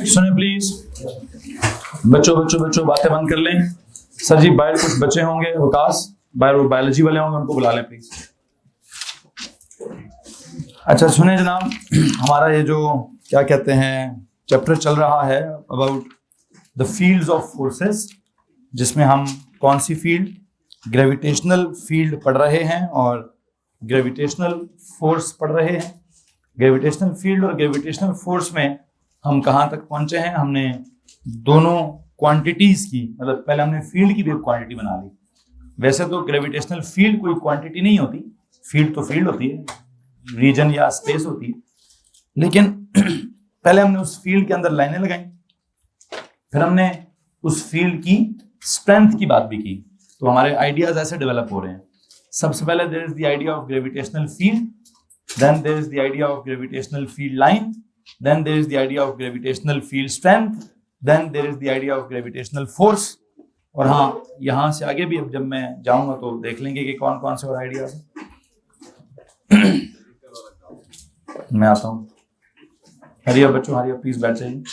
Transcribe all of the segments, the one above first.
सुने प्लीज, बच्चों बातें बंद कर लें। सर जी बाहर कुछ बच्चे होंगे, विकास बाहर वो बायोलॉजी वाले होंगे, उनको बुला लें प्लीज। अच्छा सुने जनाब, हमारा ये जो क्या कहते हैं चैप्टर चल रहा है about the fields of forces, जिसमें हम कौन सी फील्ड, ग्रेविटेशनल फील्ड पढ़ रहे हैं और ग्रेविटेशनल फोर्स पढ़ रहे हैं। ग्रेविटेशनल फील्ड और ग्रेविटेशनल फोर्स में हम कहाँ तक पहुंचे हैं। हमने दोनों क्वांटिटीज की, मतलब पहले हमने फील्ड की भी क्वांटिटी बना ली। वैसे तो ग्रेविटेशनल फील्ड कोई क्वांटिटी नहीं होती, फील्ड तो फील्ड होती है, रीजन या स्पेस होती है, लेकिन पहले हमने उस फील्ड के अंदर लाइनें लगाई, फिर हमने उस फील्ड की स्ट्रेंथ की बात भी की। तो हमारे आइडियाज ऐसे डेवलप हो रहे हैं। सबसे पहले there is the idea of gravitational field, then there is the idea of gravitational field line, then there is the idea of gravitational field strength, then there is the idea of gravitational force। और हाँ, यहाँ से आगे भी अब जब मैं जाऊंगा तो देख लेंगे कि कौन कौन से और आइडियाज हैं। मैं आता हूँ। हरिया बच्चों, हरिया प्लीज बैठ जाइए।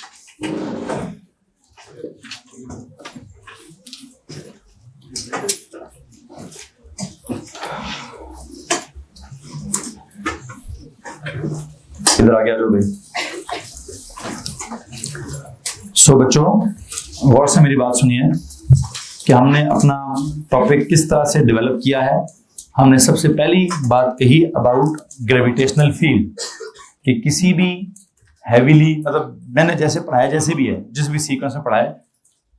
इधर आ गया जो भाई। सो बच्चों गौर से मेरी बात सुनिए कि हमने अपना टॉपिक किस तरह से डेवलप किया है। हमने सबसे पहली बात कही अबाउट ग्रेविटेशनल फील्ड कि किसी भी हैवीली, मतलब मैंने जैसे पढ़ाया, जैसे भी है, जिस भी सीक्वेंस में पढ़ाया,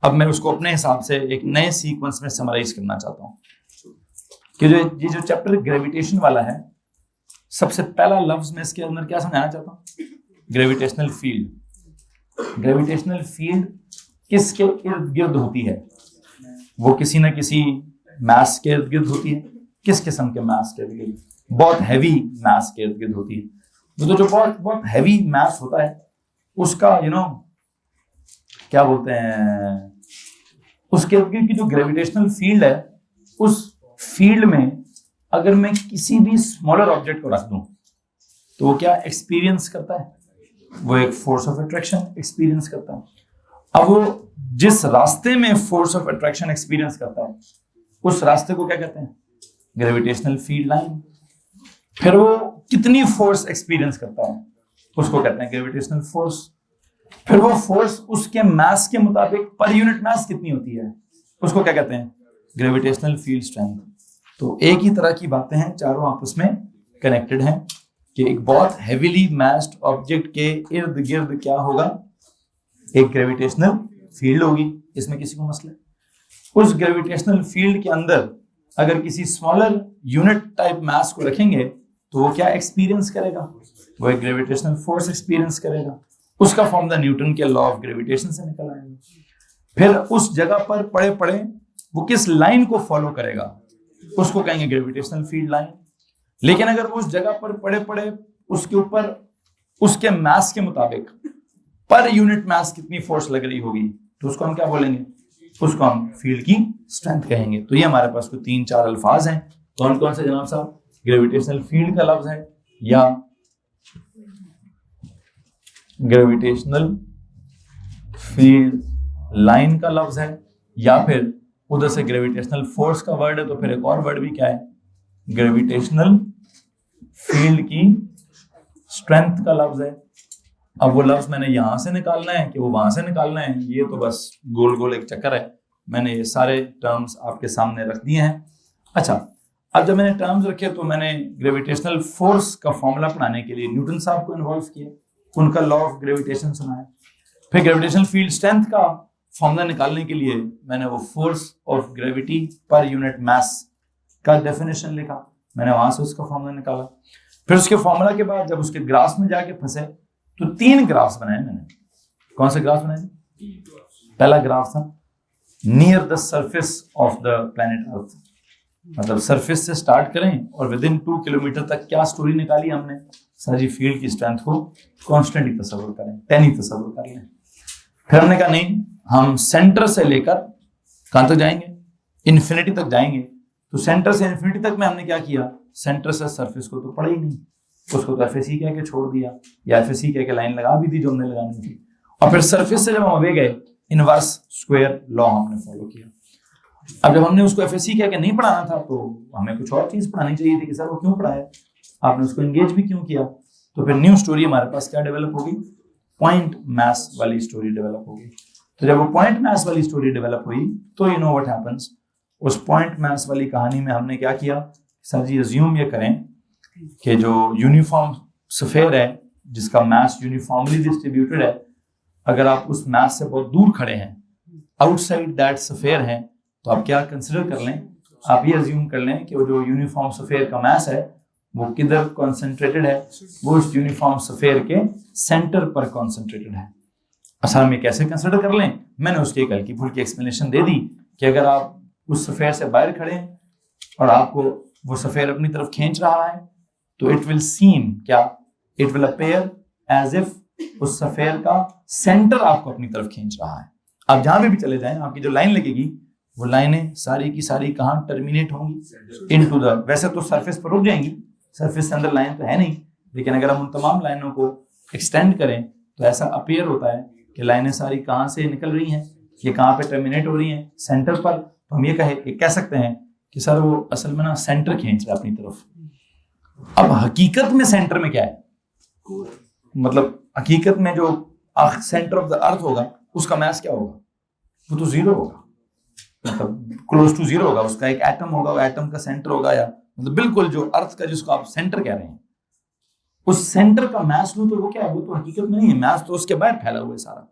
अब मैं उसको अपने हिसाब से एक नए सीक्वेंस में समराइज करना चाहता हूँ कि जो चैप्टर ग्रेविटेशन वाला है, सबसे पहला लफ्ज में इसके अंदर क्या समझाना चाहता हूँ, ग्रेविटेशनल फील्ड। ग्रेविटेशनल फील्ड किसके इर्द गिर्द होती है? वो किसी न किसी मास के इर्द गिर्द होती है। किस किस्म के मास के इर्द गिर्द? बहुत हैवी मास के इर्द गिर्द होती है। तो जो बहुत हैवी मास होता है उसका क्या बोलते हैं, उसके इर्द गिर्द की जो ग्रेविटेशनल फील्ड है, उस फील्ड में अगर मैं किसी भी स्मॉलर ऑब्जेक्ट को रख दूं तो वो क्या एक्सपीरियंस करता है? वो एक फोर्स ऑफ अट्रैक्शन एक्सपीरियंस करता है। अब वो जिस रास्ते में फोर्स ऑफ अट्रैक्शन एक्सपीरियंस करता है उस रास्ते को क्या कहते हैं? Gravitational field line. फिर वो कितनी फोर्स एक्सपीरियंस करता है उसको कहते हैं ग्रेविटेशनल फोर्स। फिर वो फोर्स उसके मास के मुताबिक पर यूनिट मास कितनी होती है उसको क्या कहते हैं? Gravitational field strength. तो एक ही तरह की बातें हैं, चारों आपस में कनेक्टेड हैं कि एक बहुत हेवीली मैस्ड ऑब्जेक्ट के इर्द गिर्द क्या होगा? एक ग्रेविटेशनल फील्ड होगी। इसमें किसी को मसला? उस ग्रेविटेशनल फील्ड के अंदर अगर किसी स्मॉलर यूनिट टाइप मास को रखेंगे तो वो क्या एक्सपीरियंस करेगा? वो एक ग्रेविटेशनल फोर्स एक्सपीरियंस करेगा। उसका फॉर्मूला न्यूटन के लॉ ऑफ ग्रेविटेशन से निकल आएगा। फिर उस जगह पर पड़े पड़े वो किस लाइन को फॉलो करेगा उसको कहेंगे ग्रेविटेशनल फील्ड लाइन। लेकिन अगर उस जगह पर पड़े पड़े उसके ऊपर उसके मास के मुताबिक पर यूनिट मास कितनी फोर्स लग रही होगी तो उसको हम क्या बोलेंगे? उसको हम फील्ड की स्ट्रेंथ कहेंगे। तो ये हमारे पास कोई 3-4 अल्फाज हैं। कौन कौन से जनाब साहब? ग्रेविटेशनल फील्ड का लफ्ज है, या ग्रेविटेशनल फील्ड लाइन का लफ्ज है, या फिर उधर से ग्रेविटेशनल फोर्स का वर्ड है तो फिर एक और वर्ड भी क्या है? ग्रेविटेशनल फील्ड की स्ट्रेंथ का लफ्ज है। अब वो लफ्ज मैंने यहां से निकालना है कि वो वहां से निकालना है, ये तो बस गोल गोल एक चक्कर है। मैंने ये सारे टर्म्स आपके सामने रख दिए हैं। अच्छा, अब जब मैंने टर्म्स रखे तो मैंने ग्रेविटेशनल फोर्स का फॉर्मूला पढ़ाने के लिए न्यूटन साहब को इन्वॉल्व किया, उनका लॉ ऑफ ग्रेविटेशन सुनाया। फिर ग्रेविटेशनल फील्ड स्ट्रेंथ का फॉर्मूला निकालने के लिए मैंने वो force of gravity per unit mass का डेफिनेशन लिखा, मैंने वहां से उसका फॉर्मूला निकाला। फिर उसके फॉर्मूला के बाद जब उसके ग्राफ्स में जाके फंसे तो 3 ग्राफ्स बनाए मैंने। कौन से ग्राफ्स बनाए? पहला ग्राफ था near the surface of the planet earth, मतलब सरफेस से स्टार्ट करें और विद इन 2 किलोमीटर तक क्या स्टोरी निकाली हमने, सर जी फील्ड की स्ट्रेंथ को कांस्टेंट ही तस्वर करें, 10 ही तस्वर कर लें। फिर हमने कहा नहीं, हम सेंटर से लेकर कहां तक जाएंगे, इन्फिनिटी तक जाएंगे। तो सेंटर से इन्फिनिटी तक में हमने क्या किया, सेंटर से सरफेस को तो पढ़ा ही नहीं, उसको तो एफएसई कह के छोड़ दिया, या एफएसई कह के लाइन लगा भी दी जो हमने लगानी थी। और फिर सरफेस से जब हम अवे गए, इनवर्स स्क्वायर लॉ हमने फॉलो किया। अब जब हमने उसको एफएसई कह के नहीं पढ़ाना था तो हमें कुछ और चीज पढ़ानी चाहिए थी कि सर वो क्यों पढ़ाया, आपने उसको एंगेज भी क्यों किया। तो फिर न्यू स्टोरी हमारे पास क्या डेवलप होगी, पॉइंट मैथ्स वाली स्टोरी डेवलप होगी। तो जब वो पॉइंट मैथ्स वाली स्टोरी डेवलप हुई तो यू नो व्हाट हैपेंस, उस पॉइंट मैथ्स वाली कहानी में हमने क्या किया, सर जी अज्यूम ये करें कि जो यूनिफॉर्म स्फीयर है जिसका मास यूनिफॉर्मली डिस्ट्रीब्यूटेड है, अगर आप उस मास से बहुत दूर खड़े हैं, आउटसाइड दैट स्फीयर हैं, तो आप क्या कंसिडर कर लें, आप ये अज्यूम कर लें कि वो जो यूनिफॉर्म स्फीयर का मास है वो किधर कॉन्सेंट्रेटेड है, वो उस यूनिफॉर्म स्फीयर के सेंटर पर कॉन्सेंट्रेटेड है। असल में कैसे कंसिडर कर लें, मैंने उसकी एक हल्की फुल्की एक्सप्लेनेशन दे दी कि अगर आप उस स्फीयर से बाहर खड़े हैं और आपको वो स्फीयर अपनी तरफ खींच रहा है, तो इट विल सीम क्या, it will appear as if उस स्फीयर का सेंटर आपको अपनी तरफ खींच रहा है। आप जहां भी चले जाएं, आपकी जो लाइन लगेगी वो लाइनें सारी की सारी कहां टर्मिनेट होंगी, इनटू द, वैसे तो सरफेस पर रुक जाएंगी, सरफेस के अंदर लाइन तो है नहीं, लेकिन अगर हम उन तमाम लाइनों को एक्सटेंड करें तो ऐसा अपीयर होता है कि लाइनें सारी कहां से निकल रही हैं, ये कहां पे टर्मिनेट हो रही हैं, सेंटर पर। तो हम ये कह सकते हैं कि सर वो असल में ना सेंटर खींच रहा है अपनी तरफ। अब हकीकत में सेंटर में क्या है, मतलब हकीकत में जो सेंटर ऑफ द अर्थ होगा उसका मास क्या होगा, वो तो जीरो होगा, मतलब क्लोज टू जीरो होगा। उसका एक एटम होगा, वो एटम का सेंटर होगा, या मतलब बिल्कुल जो अर्थ का जिसको आप सेंटर कह रहे हैं, उस सेंटर का मास लो तो वो क्या है, वो तो हकीकत में नहीं है, मास तो उसके बाहर फैला हुआ है सारा।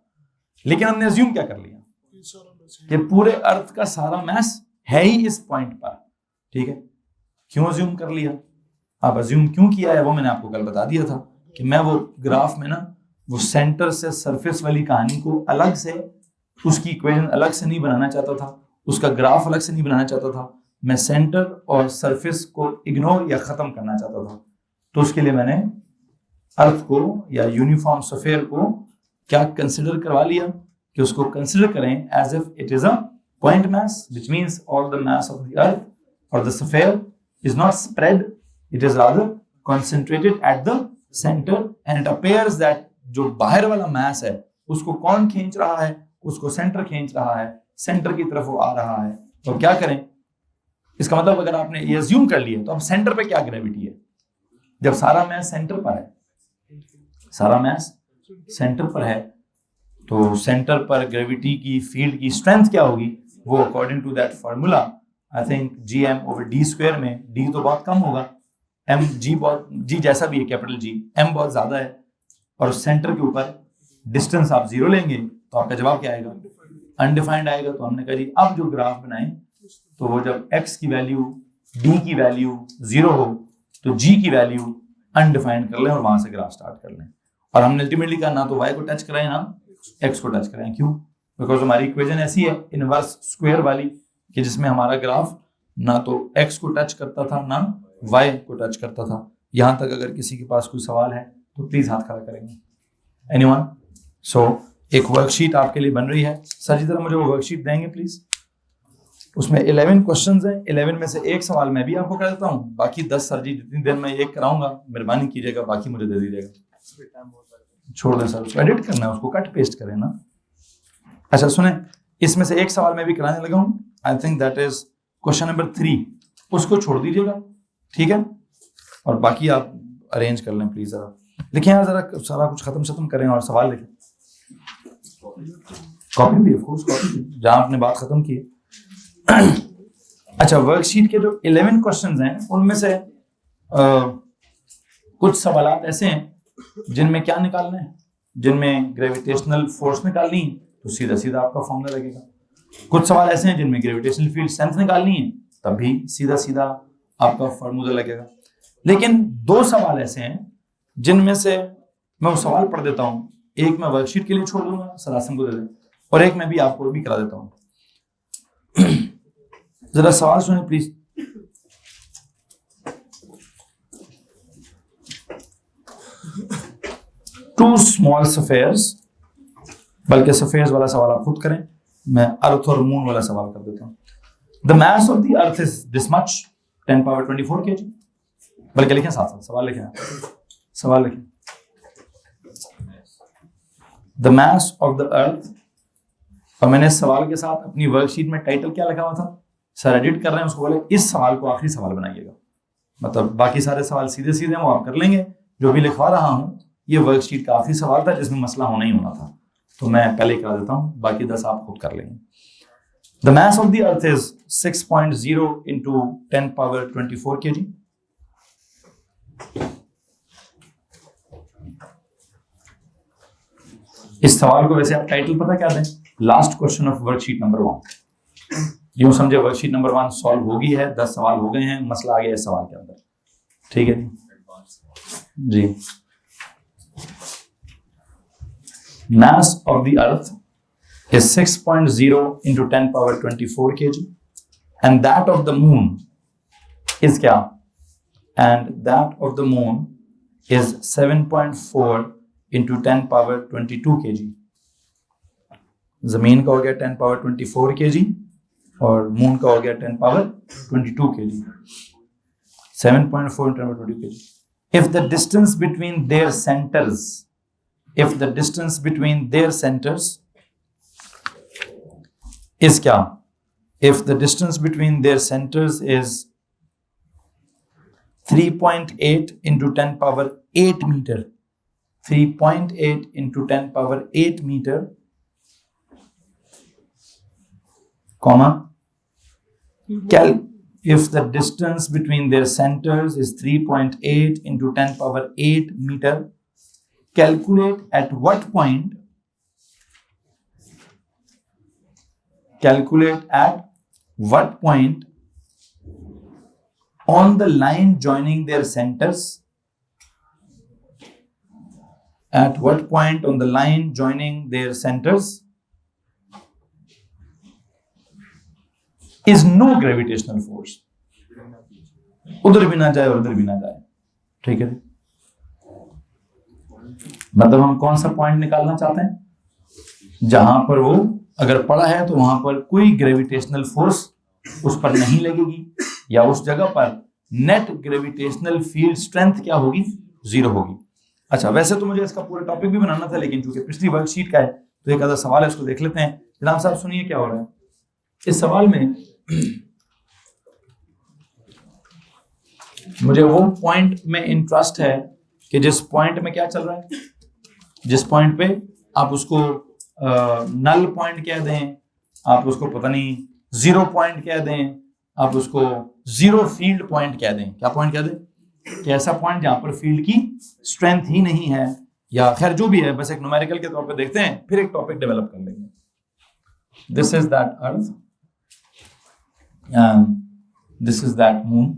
लेकिन हमने अज्यूम क्या कर लिया कि पूरे अर्थ का सारा मास है ही इस पॉइंट पर, ठीक है। क्यों अज्यूम कर लिया, अब अज्यूम क्यों किया है वो मैंने आपको कल बता दिया था कि मैं वो ग्राफ में ना वो सेंटर से सरफेस वाली कहानी को अलग से, उसकी इक्वेशन अलग से नहीं बनाना चाहता था, उसका ग्राफ अलग से नहीं बनाना चाहता था, मैं सेंटर और सरफेस को इग्नोर या खत्म करना चाहता था। तो उसके लिए मैंने अर्थ को या यूनिफॉर्म स्फीयर को क्या कंसिडर करवा लिया कि उसको कंसिडर करें as if it is a point mass, which means all the mass of the earth और the sphere is not spread, it is rather concentrated at the center, and it appears that जो बाहर वाला मास है उसको कौन खींच रहा है, उसको सेंटर खींच रहा है, सेंटर की तरफ वो आ रहा है। तो क्या करें, इसका मतलब अगर आपने ये अज्यूम कर लिया तो अब सेंटर पे क्या ग्रेविटी है, जब सारा मास सेंटर पर है, सारा मास सेंटर पर है, तो सेंटर पर ग्रेविटी की फील्ड की स्ट्रेंथ क्या होगी, वो according to that formula I think gm/d² में d तो बहुत कम होगा, g जैसा भी है, कैपिटल G, m बहुत ज्यादा है, और सेंटर के ऊपर डिस्टेंस आप 0 लेंगे तो आपका जवाब क्या आएगा, अनडिफाइंड आएगा। तो हमने कहा जी अब जो ग्राफ बनाएं तो वो जब x की वैल्यू d की वैल्यू 0 हो तो g की वैल्यू अनडिफाइंड कर लें और वहां से ग्राफ स्टार्ट कर लें। और हमने अल्टीमेटली कहा ना तो y को टच कराएं ना x को टच कराएं, क्यों, बिकॉज हमारी इक्वेशन ऐसी है इनवर्स स्क्वायर वाली कि जिसमें हमारा ग्राफ ना तो x को टच करता था ना y को टच करता था। यहां तक अगर किसी के पास कोई सवाल है तो प्लीज हाथ खड़ा करेंगे, एनीवन। सो एक वर्कशीट आपके लिए बन रही है, सर जी जरा मुझे वो वर्कशीट देंगे प्लीज। उसमें 11 क्वेश्चंस हैं, 11 में से एक सवाल मैं भी आपको कर देता हूँ, बाकी 10 सर जी जितनी देर में एक कराऊंगा मेहरबानी कीजिएगा, बाकी मुझे दे दीजिएगा। छोड़ दें सर, उसको एडिट करना है, उसको कट पेस्ट करें ना। अच्छा सुने, इसमें से एक सवाल मैं भी कराने लगा हूँ, I think that is question number 3, उसको छोड़ दीजिएगा, ठीक है, और बाकी आप अरेंज कर लें प्लीज। जरा लिखें यार, जरा सारा कुछ खत्म करें और सवाल लिखें, कॉपी भी, ऑफ कोर्स कॉपी भी, जहां आपने बात खत्म की। अच्छा, वर्कशीट के जो 11 क्वेश्चंस हैं उनमें से कुछ सवालात ऐसे हैं जिनमें क्या निकालना है, जिनमें ग्रेविटेशनल फोर्स निकालनी है तो सीधा सीधा आपका फॉर्मूला लगेगा। कुछ सवाल ऐसे हैं जिनमें ग्रेविटेशनल फील्ड स्ट्रेंथ निकालनी है तब भी सीधा सीधा आपका फॉर्मूला लगेगा। लेकिन 2 सवाल ऐसे हैं जिनमें से मैं वो सवाल पढ़ देता हूं, एक मैं वर्कशीट के लिए छोड़ दूंगा, सरासन को दे दें, और एक मैं भी आपको भी करा देता हूं। जरा सवाल सुने प्लीज। टू स्मॉल स्फेयर्स, बल्कि स्फेयर्स वाला सवाल आप खुद करें, मैं अर्थ और मून वाला सवाल कर देता हूँ। The mass of the earth is this much, 10 power 24 kg, बल्कि लिखें साथ साथ सवाल लिखें, सवाल लिखें। The mass of the earth, और मैंने इस सवाल के साथ अपनी वर्कशीट में टाइटल क्या लिखा हुआ था, सर एडिट कर रहे हैं उसको बोले इस सवाल को आखिरी सवाल बनाइएगा, मतलब बाकी सारे सवाल सीधे सीधे वो आप कर लेंगे, जो भी लिखवा रहा हूँ ये वर्कशीट का आखिरी सवाल था जिसमें मसला होना ही होना था, तो मैं पहले करा देता हूँ, बाकी 10 आप खुद कर लेंगे। The mass of the earth is 6.0 into 10 power 24 kg। इस सवाल को वैसे आप टाइटल पता क्या दें, last question of worksheet number 1। यूं समझे वर्कशीट नंबर 1 सॉल्व हो गई है, 10 सवाल हो गए हैं, मसला आ गया इस सवाल के अंदर, ठीक है जी। Mass of the earth is 6.0 into 10 power 24 kg, and that of the moon is क्या, and that of the moon is 7.4 into 10 power 22 kg। जमीन का हो गया 10 power 24 kg और मून का हो गया 10 power 22 kg, 7.4 into 10 power 22 kg। If the distance between their centers, if the distance between their centers is क्या, if the distance between their centers is 3.8 into 10 power 8 meter, 3.8 into 10 power 8 meter, comma, if the distance between their centers is 3.8 into 10 power 8 meter, calculate at what point, calculate at what point on the line joining their centers, at what point on the line joining their centers is no gravitational force, उधर भी ना जाए और उधर भी ना जाए, ठीक है। मतलब हम कौन सा पॉइंट निकालना चाहते हैं, जहां पर वो अगर पड़ा है तो वहां पर कोई ग्रेविटेशनल फोर्स उस पर नहीं लगेगी, या उस जगह पर नेट ग्रेविटेशनल फील्ड स्ट्रेंथ क्या होगी, 0 होगी। अच्छा, वैसे तो मुझे इसका पूरा टॉपिक भी बनाना था, लेकिन चूंकि पिछली वर्कशीट का है तो एक आधा सवाल है, उसको देख लेते हैं। जनाब साहब सुनिए क्या हो रहा है इस सवाल में। मुझे वो पॉइंट में इंटरेस्ट है कि जिस पॉइंट में क्या चल रहा है, जिस पॉइंट पे आप उसको नल पॉइंट कह दें, आप उसको पता नहीं 0 पॉइंट कह दें, आप उसको 0 फील्ड पॉइंट कह दें, क्या पॉइंट कह दें, कि ऐसा पॉइंट जहां पर फील्ड की स्ट्रेंथ ही नहीं है, या खैर जो भी है, बस एक न्यूमेरिकल के तौर पे देखते हैं, फिर एक टॉपिक डेवलप कर लेंगे। This is that earth, this is that moon,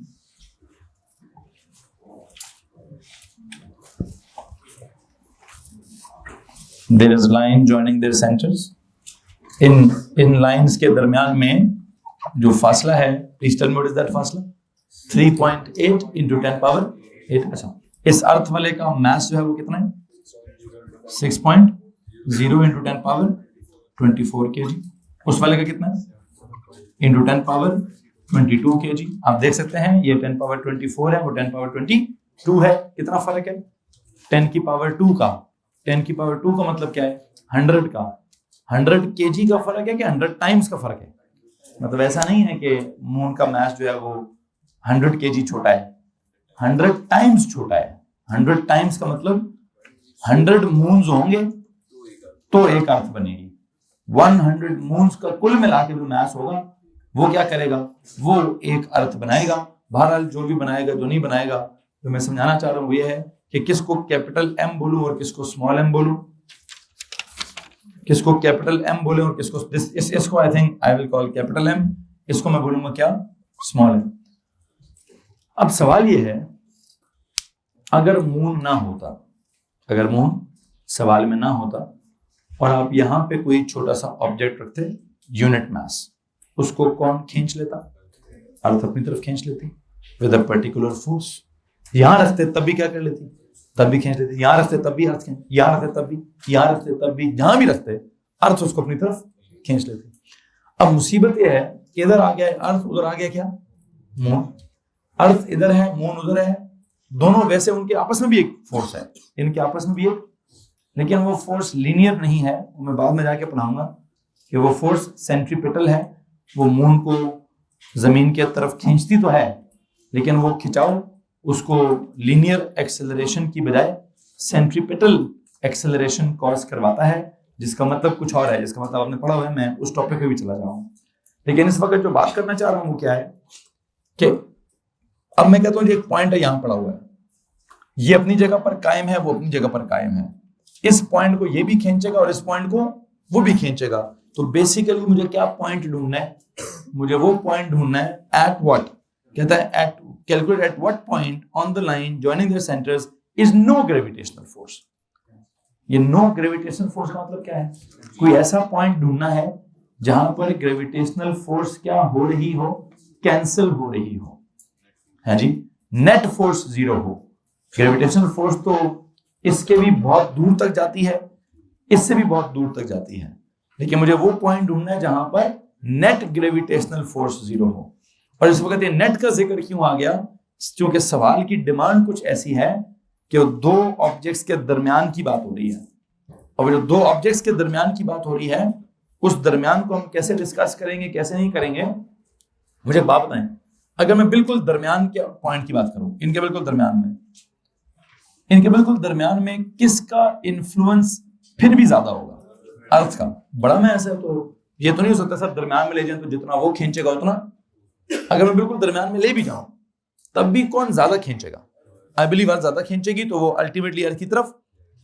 there is line joining their centers, in lines के दरमियान में जो फासला है, please tell me what is that फासला, 3.8 into 10 power 8। अच्छा, इस अर्थ वाले का मास जो है वो कितना है, 6.0 into 10 power 24 kg। उस वाले का कितना है, into 10 power 22 kg। आप देख सकते हैं ये 10 power 24 है, वो 10 power 22 है, कितना फर्क है, 10 की पावर 2 का, 10 की पावर 2 का मतलब क्या है, 100 का, 100 केजी का फर्क है कि 100 टाइम्स का फर्क है। मतलब ऐसा नहीं है कि मून का मास जो है वो 100 केजी छोटा है, 100 टाइम्स छोटा है। 100 टाइम्स का मतलब 100 मून्स होंगे तो एक अर्थ बनेगी। 100 मून्स का कुल मिला के जो मास होगा वो क्या करेगा, वो एक अर्थ बनाएगा। बहरहाल जो भी बनाएगा, जो नहीं बनाएगा, तो मैं समझाना चाह रहा हूँ ये है कि किसको कैपिटल एम बोलूं और किसको स्मॉल एम बोलूं, किसको कैपिटल एम बोले और किसको इसको I think I will call capital M, इसको मैं बोलूंगा क्या, स्मॉल एम। अब सवाल ये है, अगर मून ना होता, अगर मून सवाल में ना होता और आप यहां पे कोई छोटा सा ऑब्जेक्ट रखते, यूनिट मास, उसको कौन खींच लेता, अर्थ अपनी तरफ खींच लेती विद अ पर्टिकुलर फोर्स। यहां रखते तब भी क्या कर लेती, तब भी खींच लेते, यहाँ रखते तब भी अर्थ खींच, यहाँ रखते तब भी, यहाँ रखते तब भी, जहां भी रखते अर्थ उसको अपनी तरफ खींच लेते। अब मुसीबत यह है कि इधर आ गया अर्थ, उधर आ गया क्या, मून। अर्थ इधर है, मून उधर है, दोनों वैसे उनके आपस में भी एक फोर्स है, इनके आपस में भी एक, लेकिन वो फोर्स लीनियर नहीं है। मैं बाद में जाके पढ़ाऊंगा कि वो फोर्स सेंट्रीपिटल है। वो मून को जमीन के तरफ खींचती तो है, लेकिन वो खिंचाव उसको लीनियर एक्सेलरेशन की बजाय सेंट्रीपिटल एक्सेलरेशन कॉज करवाता है, जिसका मतलब कुछ और है, जिसका मतलब आपने पढ़ा हुआ है। मैं उस टॉपिक पे भी चला जाऊंगा, लेकिन इस वक्त जो बात करना चाह रहा हूं वो क्या है कि अब मैं कहता हूं एक पॉइंट है, यहां पड़ा हुआ है, ये अपनी जगह पर कायम है, वो अपनी जगह पर कायम है। इस पॉइंट को ये भी खींचेगा और इस पॉइंट को वो भी खींचेगा। तो बेसिकली मुझे क्या पॉइंट ढूंढना है, मुझे वो पॉइंट ढूंढना है एट व्हाट, कहता है at calculate at what point on the line joining their centres is no gravitational force. ये नो ग्रेविटेशनल फोर्स का मतलब क्या है, कोई ऐसा पॉइंट ढूंढना है जहां पर ग्रेविटेशनल फोर्स क्या हो रही हो, कैंसिल हो रही हो, है जी, नेट फोर्स जीरो हो। ग्रेविटेशनल फोर्स तो इसके भी बहुत दूर तक जाती है, इससे भी बहुत दूर तक जाती है, लेकिन मुझे वो पॉइंट ढूंढना है जहां पर नेट ग्रेविटेशनल फोर्स जीरो हो। और इस वक्त ये नेट का जिक्र क्यों आ गया, क्योंकि सवाल की डिमांड कुछ ऐसी है कि दो ऑब्जेक्ट्स के दरमियान की बात हो रही है, और जो दो ऑब्जेक्ट्स के दरमियान की बात हो रही है उस दरमियान को हम कैसे डिस्कस करेंगे, कैसे नहीं करेंगे, मुझे बात बताएं। अगर मैं बिल्कुल दरमियान के पॉइंट की बात करूं, इनके बिल्कुल दरमियान में किसका इन्फ्लुएंस फिर भी ज्यादा होगा, अर्थ का। बड़ा मैं ऐसे तो ये तो नहीं हो सकता सब दरमियान में ले जाएं तो जितना वो खींचेगा उतना, अगर मैं बिल्कुल दरमियान में ले भी जाऊं तब भी कौन ज्यादा खींचेगा, आई बिलीव अर्थ ज्यादा खींचेगी, तो वो अल्टीमेटली अर्थ की तरफ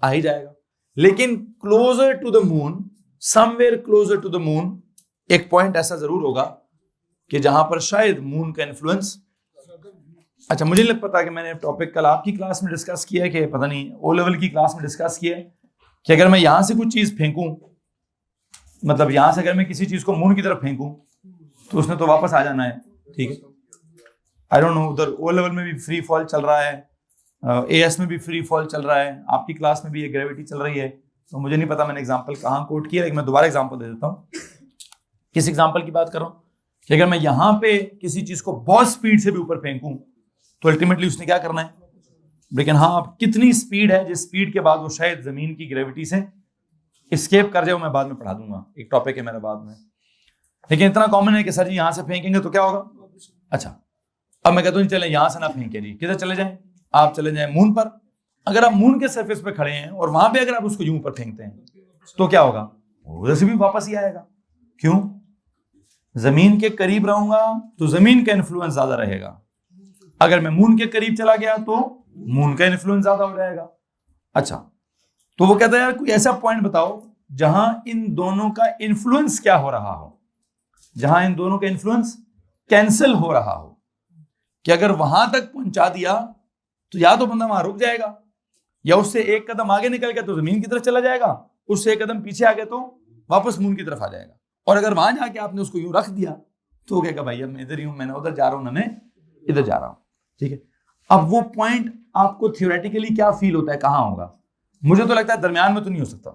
आ ही जाएगा। लेकिन closer to the moon, somewhere closer to the moon, एक पॉइंट ऐसा जरूर होगा कि जहां पर शायद मून का इन्फ्लुएंस, अच्छा मुझे नहीं पता कि मैंने टॉपिक कल आपकी क्लास में डिस्कस किया है कि पता नहीं ओ लेवल की क्लास में डिस्कस किया है कि अगर मैं यहां से कुछ चीज फेंकूं, मतलब यहां से अगर मैं किसी चीज को मून की तरफ फेंकूं तो उसने तो वापस आ जाना है, ठीक है। आई डोंट नो, उधर ओ लेवल में भी फ्री फॉल चल रहा है, एएस में भी फ्री फॉल चल रहा है, आपकी क्लास में भी ये ग्रेविटी चल रही है, तो मुझे नहीं पता मैंने एग्जांपल कहाँ कोट किया, लेकिन मैं दोबारा एग्जांपल दे देता हूँ। किस एग्जांपल की बात कर रहा हूँ कि अगर मैं यहाँ पे किसी चीज को बहुत स्पीड से भी ऊपर फेंकूं तो अल्टीमेटली उसने क्या करना है, लेकिन हाँ अब कितनी स्पीड है जिस स्पीड के बाद वो शायद जमीन की ग्रेविटी से एस्केप कर जाए, मैं बाद में पढ़ा दूंगा, एक टॉपिक है मेरा बाद में। लेकिन इतना कॉमन है कि सर जी यहां से फेंकेंगे तो क्या होगा। अच्छा अब मैं कहता हूँ चले यहां से ना फेंके जी, किधर चले जाएं, आप चले जाएं मून पर। अगर आप मून के सरफेस पे खड़े हैं और वहां पे अगर आप उसको यूं ऊपर फेंकते हैं तो क्या होगा, उधर से भी वापस ही आएगा। क्यों, जमीन के करीब रहूंगा तो जमीन का इन्फ्लुएंस ज्यादा रहेगा, अगर मैं मून के करीब चला गया तो मून का इन्फ्लुएंस ज्यादा हो जाएगा। अच्छा तो वो कहता है यार कोई ऐसा पॉइंट बताओ जहां इन दोनों का इन्फ्लुएंस क्या हो रहा हो, जहां इन दोनों का इन्फ्लुएंस कैंसिल हो रहा हो, कि अगर वहां तक पहुंचा दिया तो या तो बंदा वहां रुक जाएगा, या उससे एक कदम आगे निकल गया तो जमीन की तरफ चला जाएगा, उससे एक कदम पीछे आ गया तो वापस मून की तरफ आ जाएगा। और अगर वहां जाके आपने उसको यूं रख दिया तो कहेगा भाई अब मैं इधर ही हूं, मैंने उधर जा रहा हूं ना मैं इधर जा रहा हूं, ठीक है। अब वो पॉइंट आपको थियोरेटिकली क्या फील होता है, कहां होगा, मुझे तो लगता है दरमियान में तो नहीं हो सकता,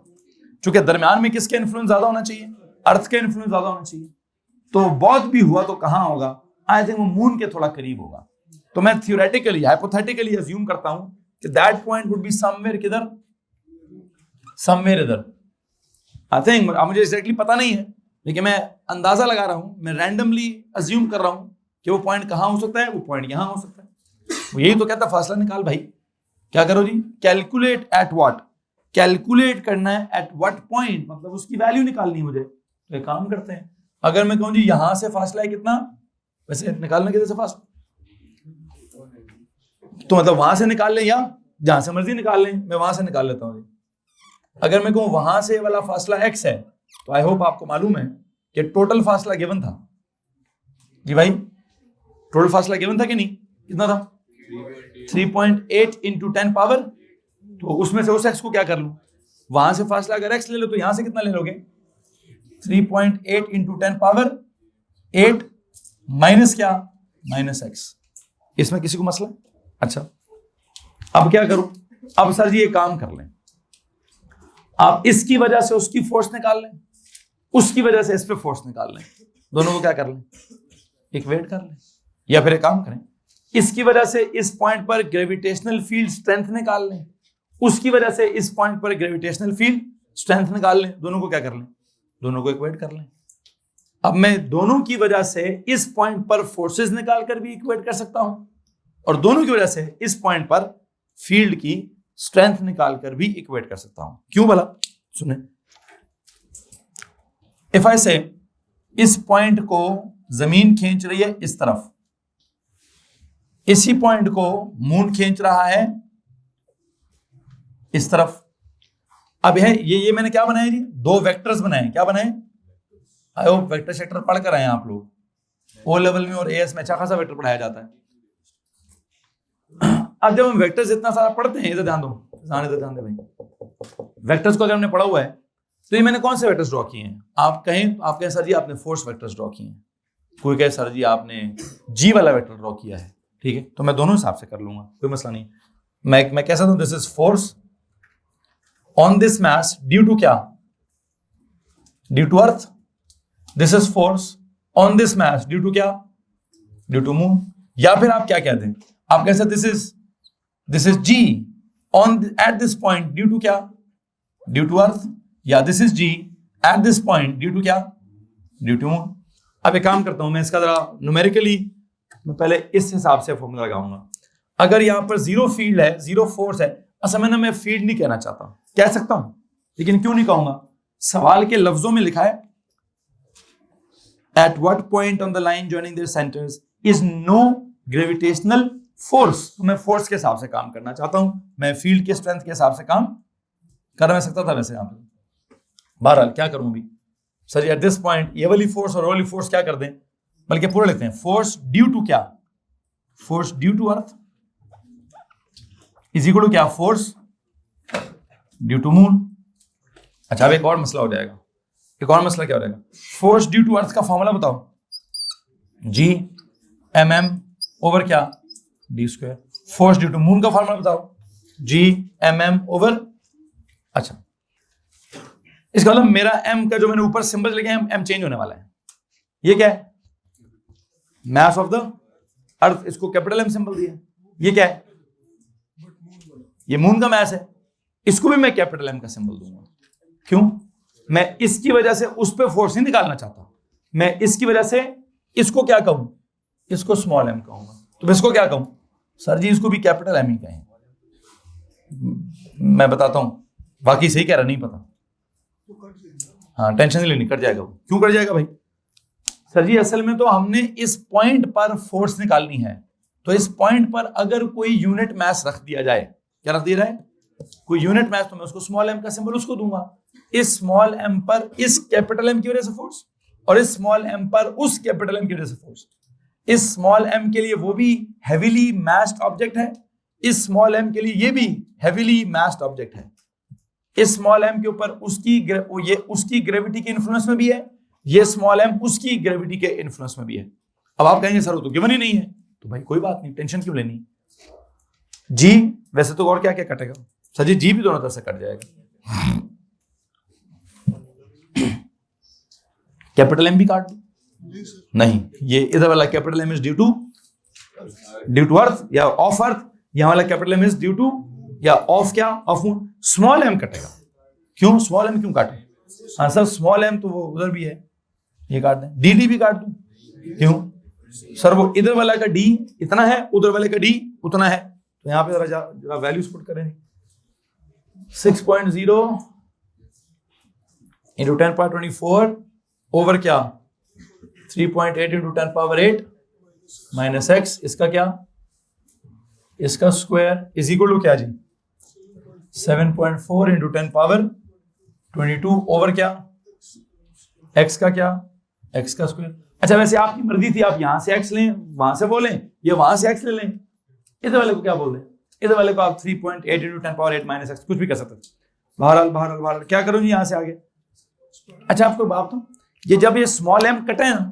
क्योंकि दरमियान में किसका इन्फ्लुएंस ज्यादा होना चाहिए, अर्थ का इन्फ्लुएंस ज्यादा होना चाहिए। तो बहुत भी हुआ तो कहां होगा, आई थिंक वो मून के थोड़ा करीब होगा। तो मैं थियोरेटिकली हाइपोथेटिकली अज्यूम करता हूं कि that point would be somewhere किधर, समवेयर इधर। आई थिंक, मुझे एग्जैक्टली पता नहीं है, लेकिन मैं अंदाजा लगा रहा हूं, मैं रैंडमली अज्यूम कर रहा हूं कि वो पॉइंट कहां हो सकता है, वो पॉइंट यहां हो सकता है। वो यही तो कहता फासला निकाल भाई, क्या करो जी, कैलकुलेट एट व्हाट, कैलकुलेट करना है एट व्हाट पॉइंट, मतलब उसकी वैल्यू निकालनी मुझे। तो एक काम करते हैं, अगर मैं कहूं जी यहां से फासला है कितना, वैसे निकालना किधर से फासला, तो मतलब वहां से निकाल लें या जहां से मर्जी निकाल लें, मैं वहां से निकाल लेता हूं। अगर मैं कहूं वहां से वाला फासला x है, तो आई होप आपको मालूम है कि टोटल फासला गिवन था जी भाई, टोटल फासला गिवन था कि नहीं, कितना था 3.8 इंटू 10 पावर, तो उसमें से उस x को क्या कर लूं, वहां से फासला अगर x ले लो तो यहां से कितना ले लोगे, 3.8 इंटू 10 पावर 8 माइनस क्या, माइनस x। इसमें किसी को मसला, अच्छा अब क्या करूं, अब सर जी ये काम कर लें, आप इसकी वजह से उसकी फोर्स निकाल लें, उसकी वजह से इस पे फोर्स निकाल लें, दोनों को क्या कर लें, इक्वेट कर लें। या फिर एक काम करें, इसकी वजह से इस पॉइंट पर ग्रेविटेशनल फील्ड स्ट्रेंथ निकाल लें, उसकी वजह से इस पॉइंट पर ग्रेविटेशनल फील्ड स्ट्रेंथ निकाल लें, दोनों को क्या कर लें, दोनों को इक्वेट कर लें। अब मैं दोनों की वजह से इस पॉइंट पर फोर्सेस निकाल कर भी इक्वेट कर सकता हूं, और दोनों की वजह से इस पॉइंट पर फील्ड की स्ट्रेंथ निकाल कर भी इक्वेट कर सकता हूं। क्यों भला? सुने, इफ आई से इस पॉइंट को जमीन खींच रही है इस तरफ, इसी पॉइंट को मून खींच रहा है इस तरफ। अब ये मैंने क्या बनाया जी, दो वेक्टर्स बनाए। क्या बनाए? आई होप वेक्टर सेक्टर पढ़ कर आए आप लोग। ओ लेवल में और एएस में अच्छा खासा वेक्टर पढ़ाया जाता है। अब जब हम वेक्टर्स इतना सारा पढ़ते हैं, इधर ध्यान दो, इधर ध्यान दे भाई, वेक्टर्स को अगर हमने पढ़ा हुआ है तो ये मैंने कौन से वेक्टर्स ड्रॉ किए हैं? आप कहें सर जी आपने फोर्स वेक्टर्स ड्रॉ किए हैं, कोई कहे सर जी आपने जी वाला वेक्टर ड्रॉ किया है, ठीक है, तो मैं दोनों हिसाब से कर लूंगा, कोई मसला नहीं। मैं कह सकता हूं this is force on this mass due to क्या, due to earth. This is force on this mass due to क्या, ड्यू टू मून। या फिर आप क्या कहते हैं, आप कह सकते this is G on at this point due to क्या, ड्यू टू अर्थ। या this is G at this point due to क्या, ड्यू टू मून। अब एक काम करता हूं, मैं इसका जरा न्यूमेरिकली मैं पहले इस हिसाब से फॉर्मूला लगाऊंगा। अगर यहां पर जीरो फील्ड है, जीरो फोर्स है, असल में ना मैं फील्ड नहीं कहना चाहता, कह सकता हूं लेकिन क्यों नहीं कहूंगा, सवाल के लफ्जों में लिखा है at what point on the line joining their centres is no gravitational force. तो मैं फोर्स के हिसाब से काम करना चाहता हूं, मैं फील्ड के स्ट्रेंथ के हिसाब से काम कर मैं सकता था वैसे यहां पर। बहरहाल क्या करूं भी सर, एट दिस पॉइंट ये वाली फोर्स और वाली फोर्स क्या कर दें, बल्कि पूरा लिखते हैं, फोर्स ड्यू टू क्या, force due to earth is equal to क्या, फोर्स ड्यू टू मून। अच्छा अब एक और मसला हो जाएगा, एक और मसला क्या हो जाएगा, फोर्स ड्यू टू अर्थ का फॉर्मूला बताओ, जी एम एम ओवर क्या, D square. Force due to moon का फॉर्मूला बताओ, जी एम एम ओवर। अच्छा इसका मतलब मेरा एम का जो मैंने ऊपर सिंबल लिखे हैं, एम चेंज होने वाला है। ये क्या है, मास ऑफ द अर्थ, इसको कैपिटल एम सिंबल दिया। ये क्या है, ये मून का मास है, इसको भी मैं कैपिटल एम का सिंबल दूंगा। क्यों? मैं इसकी वजह से उस पर फोर्स नहीं निकालना चाहता, मैं इसकी वजह से इसको क्या कहूं, इसको स्मॉल एम कहूंगा। तो मैं इसको क्या कहूं, सर जी इसको भी कैपिटल एम ही कहें। मैं बताता हूं, बाकी सही कह रहा, नहीं पता, हाँ टेंशन नहीं लेनी, कट जाएगा। क्यों कट जाएगा भाई? सर जी असल में तो हमने इस पॉइंट पर फोर्स निकालनी है, तो इस पॉइंट पर अगर कोई यूनिट मास रख दिया जाए, क्या रख दिया जाए, कोई यूनिट मास, तो मैं उसको स्मॉल एम का सिंबल उसको दूंगा। इस स्मॉल एम पर इस कैपिटल एम की वजह से फोर्स, और इस स्मॉल एम पर उस कैपिटल एम की वजह से फोर्स। इस स्मॉल एम के लिए वो भी हेवीली मैस्ड ऑब्जेक्ट है, इस स्मॉल एम के लिए ये भी हेवीली मैस्ड ऑब्जेक्ट है। इस स्मॉल एम के ऊपर उसकी ग्रेविटी के इन्फ्लुएंस में भी है, ये स्मॉल एम उसकी ग्रेविटी के इन्फ्लुएंस में भी है। अब आप कहेंगे सर वो तो गिवन ही नहीं है, तो भाई कोई बात नहीं, टेंशन क्यों लेनी। जी वैसे तो और क्या क्या कटेगा सर जी, जी भी दोनों तरफ से कट जाएगा, कैपिटल एम भी काट दो, नहीं ये इधर वाला capital M is due to earth या ऑफ अर्थ, यहां वाला capital M is due to या ऑफ क्या, ऑफ मून। स्मॉल एम कटेगा, क्यों स्मॉल एम क्यों काटे, हाँ सर स्मॉल एम तो वो उधर भी है, ये काट दें, डी डी भी काट दूं, क्यों सर वो इधर वाला का डी इतना है, उधर वाले का डी उतना है, तो यहां पे जरा वैल्यूज पुट करें, 6.0 इंटू 10^24 ओवर क्या 3.8 इंटू 10^8 माइनस एक्स, इसका क्या, इसका स्क्वायर इज इक्वल टू क्या जी 7.4 इंटू 10^22 ओवर क्या x का क्या, x का स्क्वायर। अच्छा वैसे आपकी मर्जी थी, आप यहां से x लें, वहां से बोलें, या वहां से x ले लें, इधर वाले को क्या बोल दें, इधर वाले को आप 3.8 इंटू 10^8 माइनस एक्स कुछ भी कर सकते हैं। बहरहाल क्या करूं जी, यहां से आगे। अच्छा आपको बात तो ये जब ये स्मॉल एम कटे ना,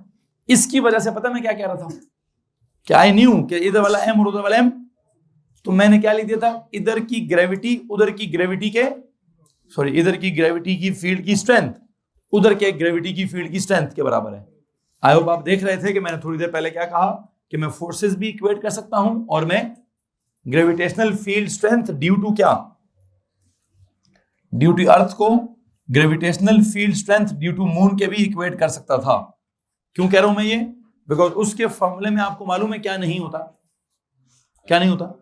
इसकी वजह से पता मैं क्या कह रहा था, कि आई न्यू कि इधर वाला एम और उधर वाला एम तो मैंने क्या लिख दिया था, इधर की ग्रेविटी उधर की ग्रेविटी के, सॉरी इधर की ग्रेविटी की फील्ड की स्ट्रेंथ उधर के ग्रेविटी की फील्ड की स्ट्रेंथ के बराबर है। आई होप आप देख रहे थे कि मैंने थोड़ी देर पहले क्या कहा कि मैं फोर्सेस भी इक्वेट कर सकता हूं और मैं gravitational field strength due to क्या, ड्यू टू अर्थ को gravitational field strength due to moon के भी इक्वेट कर सकता था। क्यों कह रहा हूं मैं ये, बिकॉज उसके फॉर्मूले में आपको मालूम है क्या नहीं होता, क्या नहीं होता,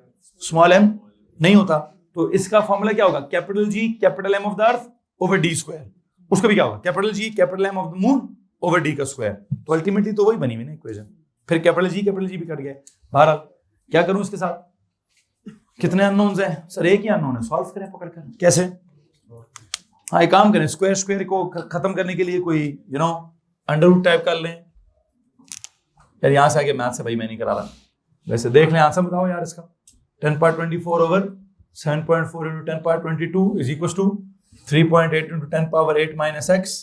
स्मॉल एम नहीं होता। तो इसका फॉर्मूला क्या होगा, capital G capital M of the earth over D square. उसका भी क्या होगा, capital G capital M of the moon over D का स्क्वायर। तो अल्टीमेटली तो वही बनी हुई ना इक्वेशन, फिर कैपिटल जी भी कट गए। बहरहाल क्या करूं इसके साथ, कितने अननोन्स हैं सर, एक ही अननोन है, सॉल्व करें पकड़ कर, कैसे, हाँ एक काम करें, स्क्वायर स्क्वायर को खत्म करने के लिए कोई अंडर रूट टाइप कर लें। यार यहां से आगे मैथ से भाई मैं नहीं करा रहा, वैसे देख लें आंसर बताओ यार इसका। 10^24 over 7.4 into 10^22 is equals to 3.8 into 10^8 minus x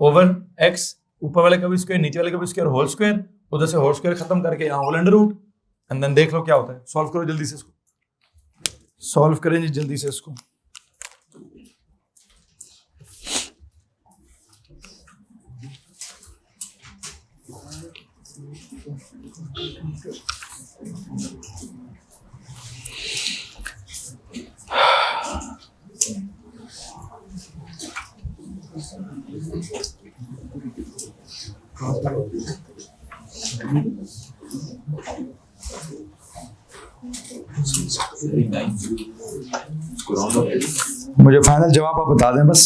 over x, ऊपर वाले का भी स्क्वायर नीचे वाले का भी स्क्वायर होल स्क्वायर, उधर से होल स्क्वायर खत्म करके यहाँ whole under root, and then देख लो क्या होता है। सॉल्व करो जल्दी से इसको, सॉल्व करें जी जल्दी से इसको। मुझे फाइनल जवाब आप बता दें बस।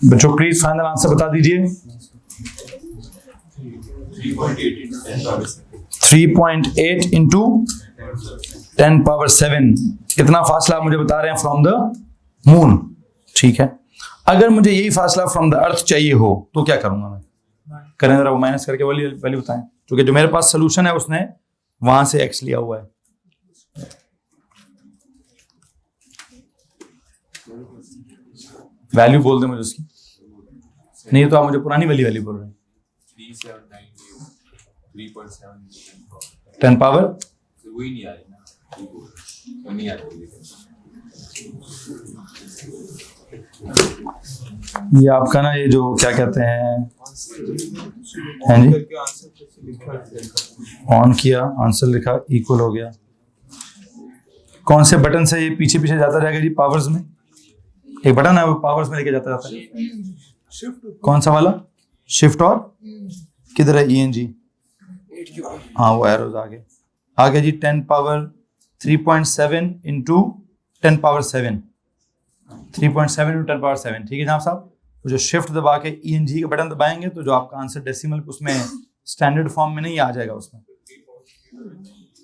बच्चों प्लीज फाइनल आंसर बता दीजिए। 3.8 इंटू 10^7 इतना फासला मुझे बता रहे हैं फ्रॉम द मून, ठीक है। अगर मुझे यही फासला फ्रॉम द अर्थ चाहिए हो तो क्या करूंगा मैं, करें जरा वो माइनस करके वैल्यू बताएं, क्योंकि जो मेरे पास सोल्यूशन है उसने वहां से एक्स लिया हुआ है। वैल्यू बोल दे मुझे उसकी, नहीं तो आप मुझे पुरानी वाली वैल्यू बोल रहे हैं। 10 पावर वही नहीं आ रही ना, नहीं आ रही। ये आपका ना ये जो क्या कहते हैं, हाँ जी ऑन किया आंसर लिखा इक्वल हो गया। कौन से बटन से ये पीछे पीछे जाता रहेगा जी, पावर्स में एक बटन है वो पावर्स में लेके जाता है, कौन सा वाला, शिफ्ट और किधर है ENG, हाँ वो एरोज आगे आगे जी। 10^3.7 इंटू 10^7 3.7 इंटू 10^7, ठीक है जनाब साहब। तो जो शिफ्ट दबा के ENG का बटन दबाएंगे तो जो आपका आंसर डेसिमल उसमें स्टैंडर्ड फॉर्म में नहीं आ जाएगा, उसमें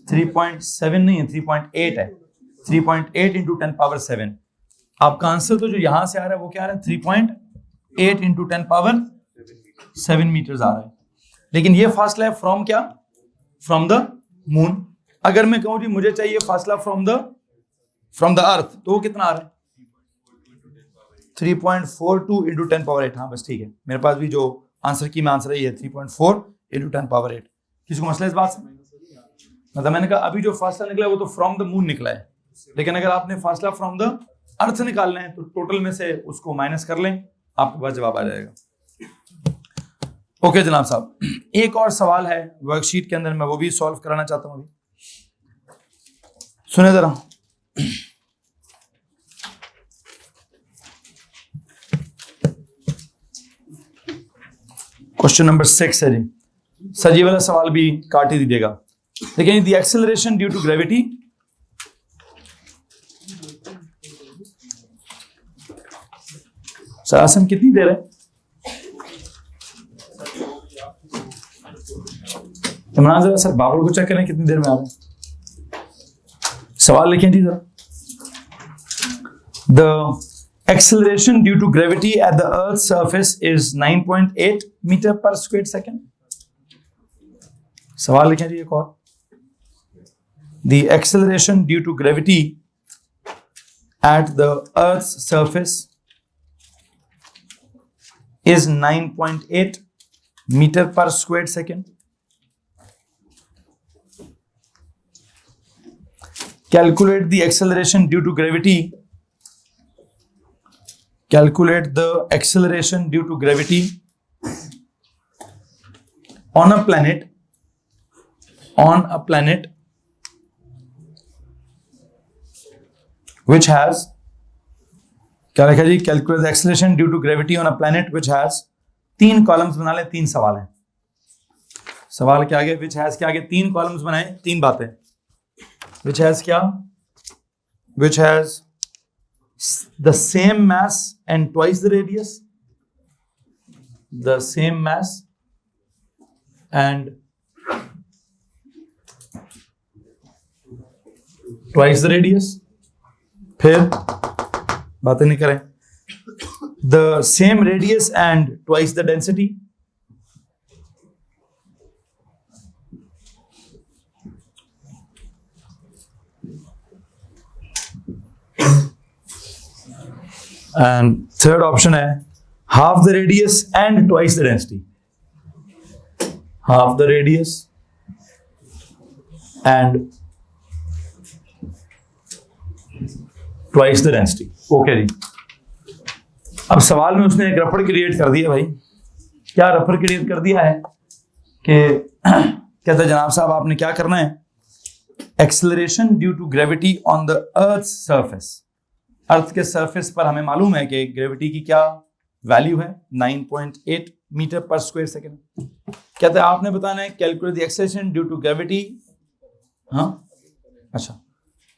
3.7 नहीं है 3.8 है, 3.8 इंटू 10^7। आपका आंसर तो जो यहां से आ रहा है वो क्या आ रहा है, 3.8 इंटू 10^7 मीटर्स आ रहा है। लेकिन ये फासला है फ्रॉम क्या, फ्रॉम द मून। अगर मैं कहूं जी मुझे चाहिए फासला फ्रॉम द अर्थ तो वो कितना आ रहा है, 3.42 इंटू 10^8। हाँ बस ठीक है, मेरे पास भी जो आंसर की में आंसर है ये 3.4 इंटू 10^8। किसी को मसला इस बात से, मतलब मैंने कहा अभी जो फासला निकला है वो तो फ्रॉम द मून निकला है, लेकिन अगर आपने फासला फ्रॉम द अर्थ निकालना है तो टोटल में से उसको माइनस कर लें, आपके पास जवाब आ जाएगा। ओके जनाब साहब, एक और सवाल है वर्कशीट के अंदर, मैं वो भी सॉल्व कराना चाहता हूं अभी, सुने जरा। क्वेश्चन नंबर 6 है जी, सर ये वाला सवाल भी काट ही दीजिएगा। देखिए the acceleration due to gravity sir आसन कितनी देर है, इमरान जरा सर बाबर को चेक करें कितनी देर में आ रहे हैं, सवाल लिखें जी जरा। The Acceleration due to gravity at the Earth's surface is 9.8 meter per square second. सवाल लिखें जी एक और. The acceleration due to gravity at the Earth's surface is 9.8 meter per square second. Calculate the acceleration due to gravity. Calculate the acceleration due to gravity on a planet which has, क्या लिखा जी? Calculate the acceleration due to gravity on a planet which has, 3 columns बना ले, 3 सवाल हैं. सवाल के आगे which has के आगे 3 कॉलम्स बनाए, 3 बातें. which has क्या? which has the same mass and twice the radius. The same mass and twice the radius. फिर बातें नहीं करें. The same radius and twice the density. And third option है half the radius and twice the density. Half the radius and twice the density. Okay जी. अब सवाल में उसने एक रफड़ क्रिएट कर दिया भाई. क्या रफड़ क्रिएट कर दिया है कि कहते हैं जनाब साहब आपने क्या करना है? Acceleration due to gravity on the Earth's surface. अर्थ के सरफेस पर हमें मालूम है कि ग्रेविटी की क्या वैल्यू है, 9.8 मीटर पर स्क्वायर सेकेंड. कहते हैं आपने बताना है calculate the acceleration due to gravity. हाँ अच्छा,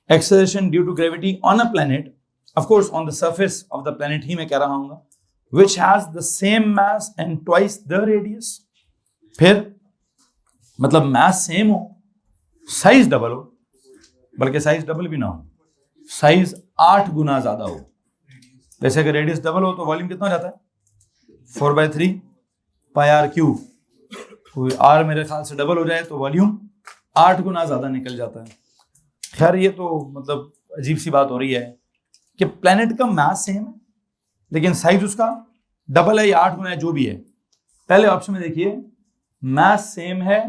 acceleration due to gravity on a planet, of course on the surface of the planet ही मैं कह रहा हूँ, which has the same mass and twice the radius. फिर मतलब मास सेम हो, साइज डबल हो, बल्कि साइज डबल भी ना हो, साइज 8 गुना ज्यादा हो. वैसे अगर रेडियस डबल हो तो वॉल्यूम कितना हो जाता है? 4/3 पाई आर क्यूब. तो आर मेरे ख्याल से डबल हो जाए तो वॉल्यूम 8 गुना ज्यादा निकल जाता है. खैर ये तो मतलब अजीब सी बात हो रही है कि प्लेनेट का मास सेम है लेकिन साइज उसका डबल है या 8 गुना है, जो भी है. पहले ऑप्शन में देखिए मास सेम है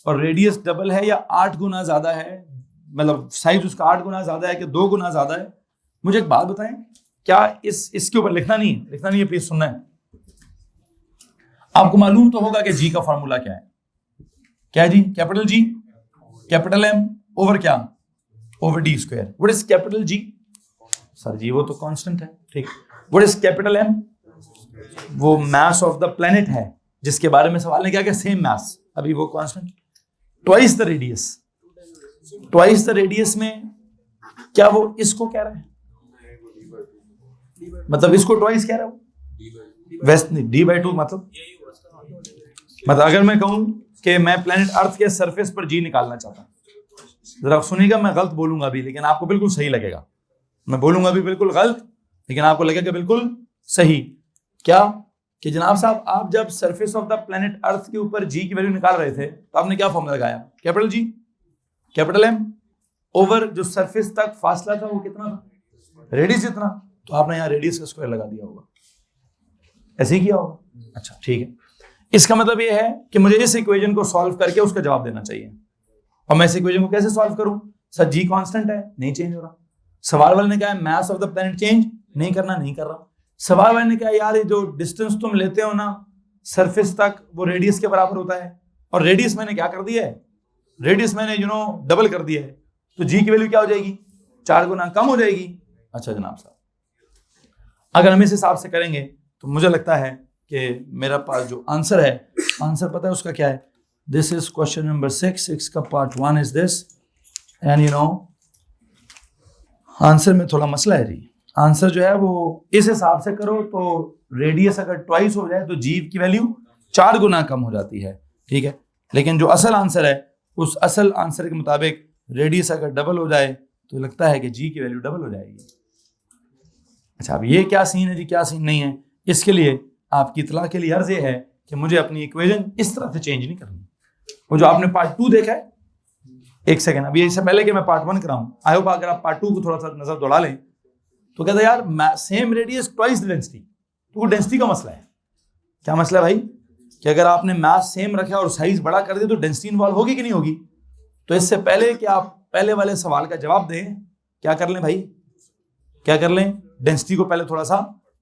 और रेडियस डबल है या 8 गुना ज्यादा है, मतलब साइज उसका 8 गुना ज्यादा है कि 2 गुना ज्यादा है. मुझे एक बात बताएं, क्या इसके ऊपर लिखना नहीं है, प्लीज सुनना है. आपको मालूम तो होगा कि जी का फॉर्मूला क्या है. क्या है G? Capital G capital M over क्या? Over D square. What is capital G? Sir ji वो तो कांस्टेंट है. ठीक. What is capital M? वो मास ऑफ द प्लेनेट है जिसके बारे में सवाल ने क्या किया, सेम मास, अभी वो constant. Twice the radius, twice the radius में क्या वो इसको कह रहा है, मतलब इसको ट्वाइस कह रहा हूं, वेस्ट नहीं, d/2 मतलब अगर मैं कहूं कि मैं प्लेनेट अर्थ के सरफेस पर जी निकालना चाहता हूं, जरा सुनिएगा, मैं गलत बोलूंगा अभी लेकिन आपको बिल्कुल सही लगेगा. मैं बोलूंगा अभी बिल्कुल गलत लेकिन आपको लगेगा बिल्कुल सही. क्या कि जनाब साहब आप जब surface of the planet earth के ऊपर जी की वैल्यू निकाल रहे थे तो आपने क्या फॉर्मूला लगाया? Capital G capital M over जो सरफेस तक फासला था वो कितना था? रेडियस जितना. तो आपने यहाँ रेडियस का स्क्वायर लगा दिया होगा, ऐसे ही किया होगा. अच्छा ठीक है. इसका मतलब ये है कि मुझे इस इक्वेशन को सॉल्व करके उसका जवाब देना चाहिए. और मैं इस इक्वेशन को कैसे सॉल्व करूं? सर जी कांस्टेंट है, नहीं चेंज हो रहा. सवाल वाले ने कहा मास ऑफ द प्लैनेट चेंज नहीं करना, नहीं कर रहा. सवाल वाले ने कहा यार ये जो डिस्टेंस तुम लेते हो ना सरफेस तक वो रेडियस के बराबर होता है, और रेडियस मैंने क्या कर दिया है, रेडियस मैंने डबल कर दिया है, तो जी की वैल्यू क्या हो जाएगी? 4 गुना कम हो जाएगी. अच्छा जनाब साहब, अगर हम इस हिसाब से करेंगे तो मुझे लगता है कि मेरा पास जो आंसर है, आंसर पता है उसका क्या है? दिस इज क्वेश्चन नंबर 6 का part 1 is this. And answer में थोड़ा मसला है जी. आंसर जो है वो इस हिसाब से करो तो रेडियस अगर ट्वाइस हो जाए तो जी की वैल्यू 4 गुना कम हो जाती है. ठीक है, लेकिन जो असल आंसर है उस असल आंसर के मुताबिक रेडियस अगर डबल हो जाए तो लगता है कि जी की वैल्यू डबल हो जाएगी. अच्छा, अब ये क्या सीन है जी, क्या सीन नहीं है, इसके लिए आपकी इतला के लिए अर्ज ये है कि मुझे अपनी इक्वेशन इस तरह से चेंज नहीं करनी। वो जो आपने पार्ट 2 देखा है, एक सेकेंड, अभी इससे पहले कि मैं पार्ट 1 कराऊं, आई होप अगर आप पार्ट 2 को थोड़ा सा नजर दौड़ा लें तो कहते यार सेम रेडियस ट्वाइस डेंसिटी, तो वो डेंसिटी का मसला है। क्या मसला है भाई? कि अगर आपने मास सेम रखा और साइज बड़ा कर दिया तो डेंसिटी इन्वॉल्व होगी कि नहीं होगी? तो इससे पहले कि आप पहले वाले सवाल का जवाब दें, क्या कर लें भाई, क्या कर लें, डेंसिटी को पहले थोड़ा सा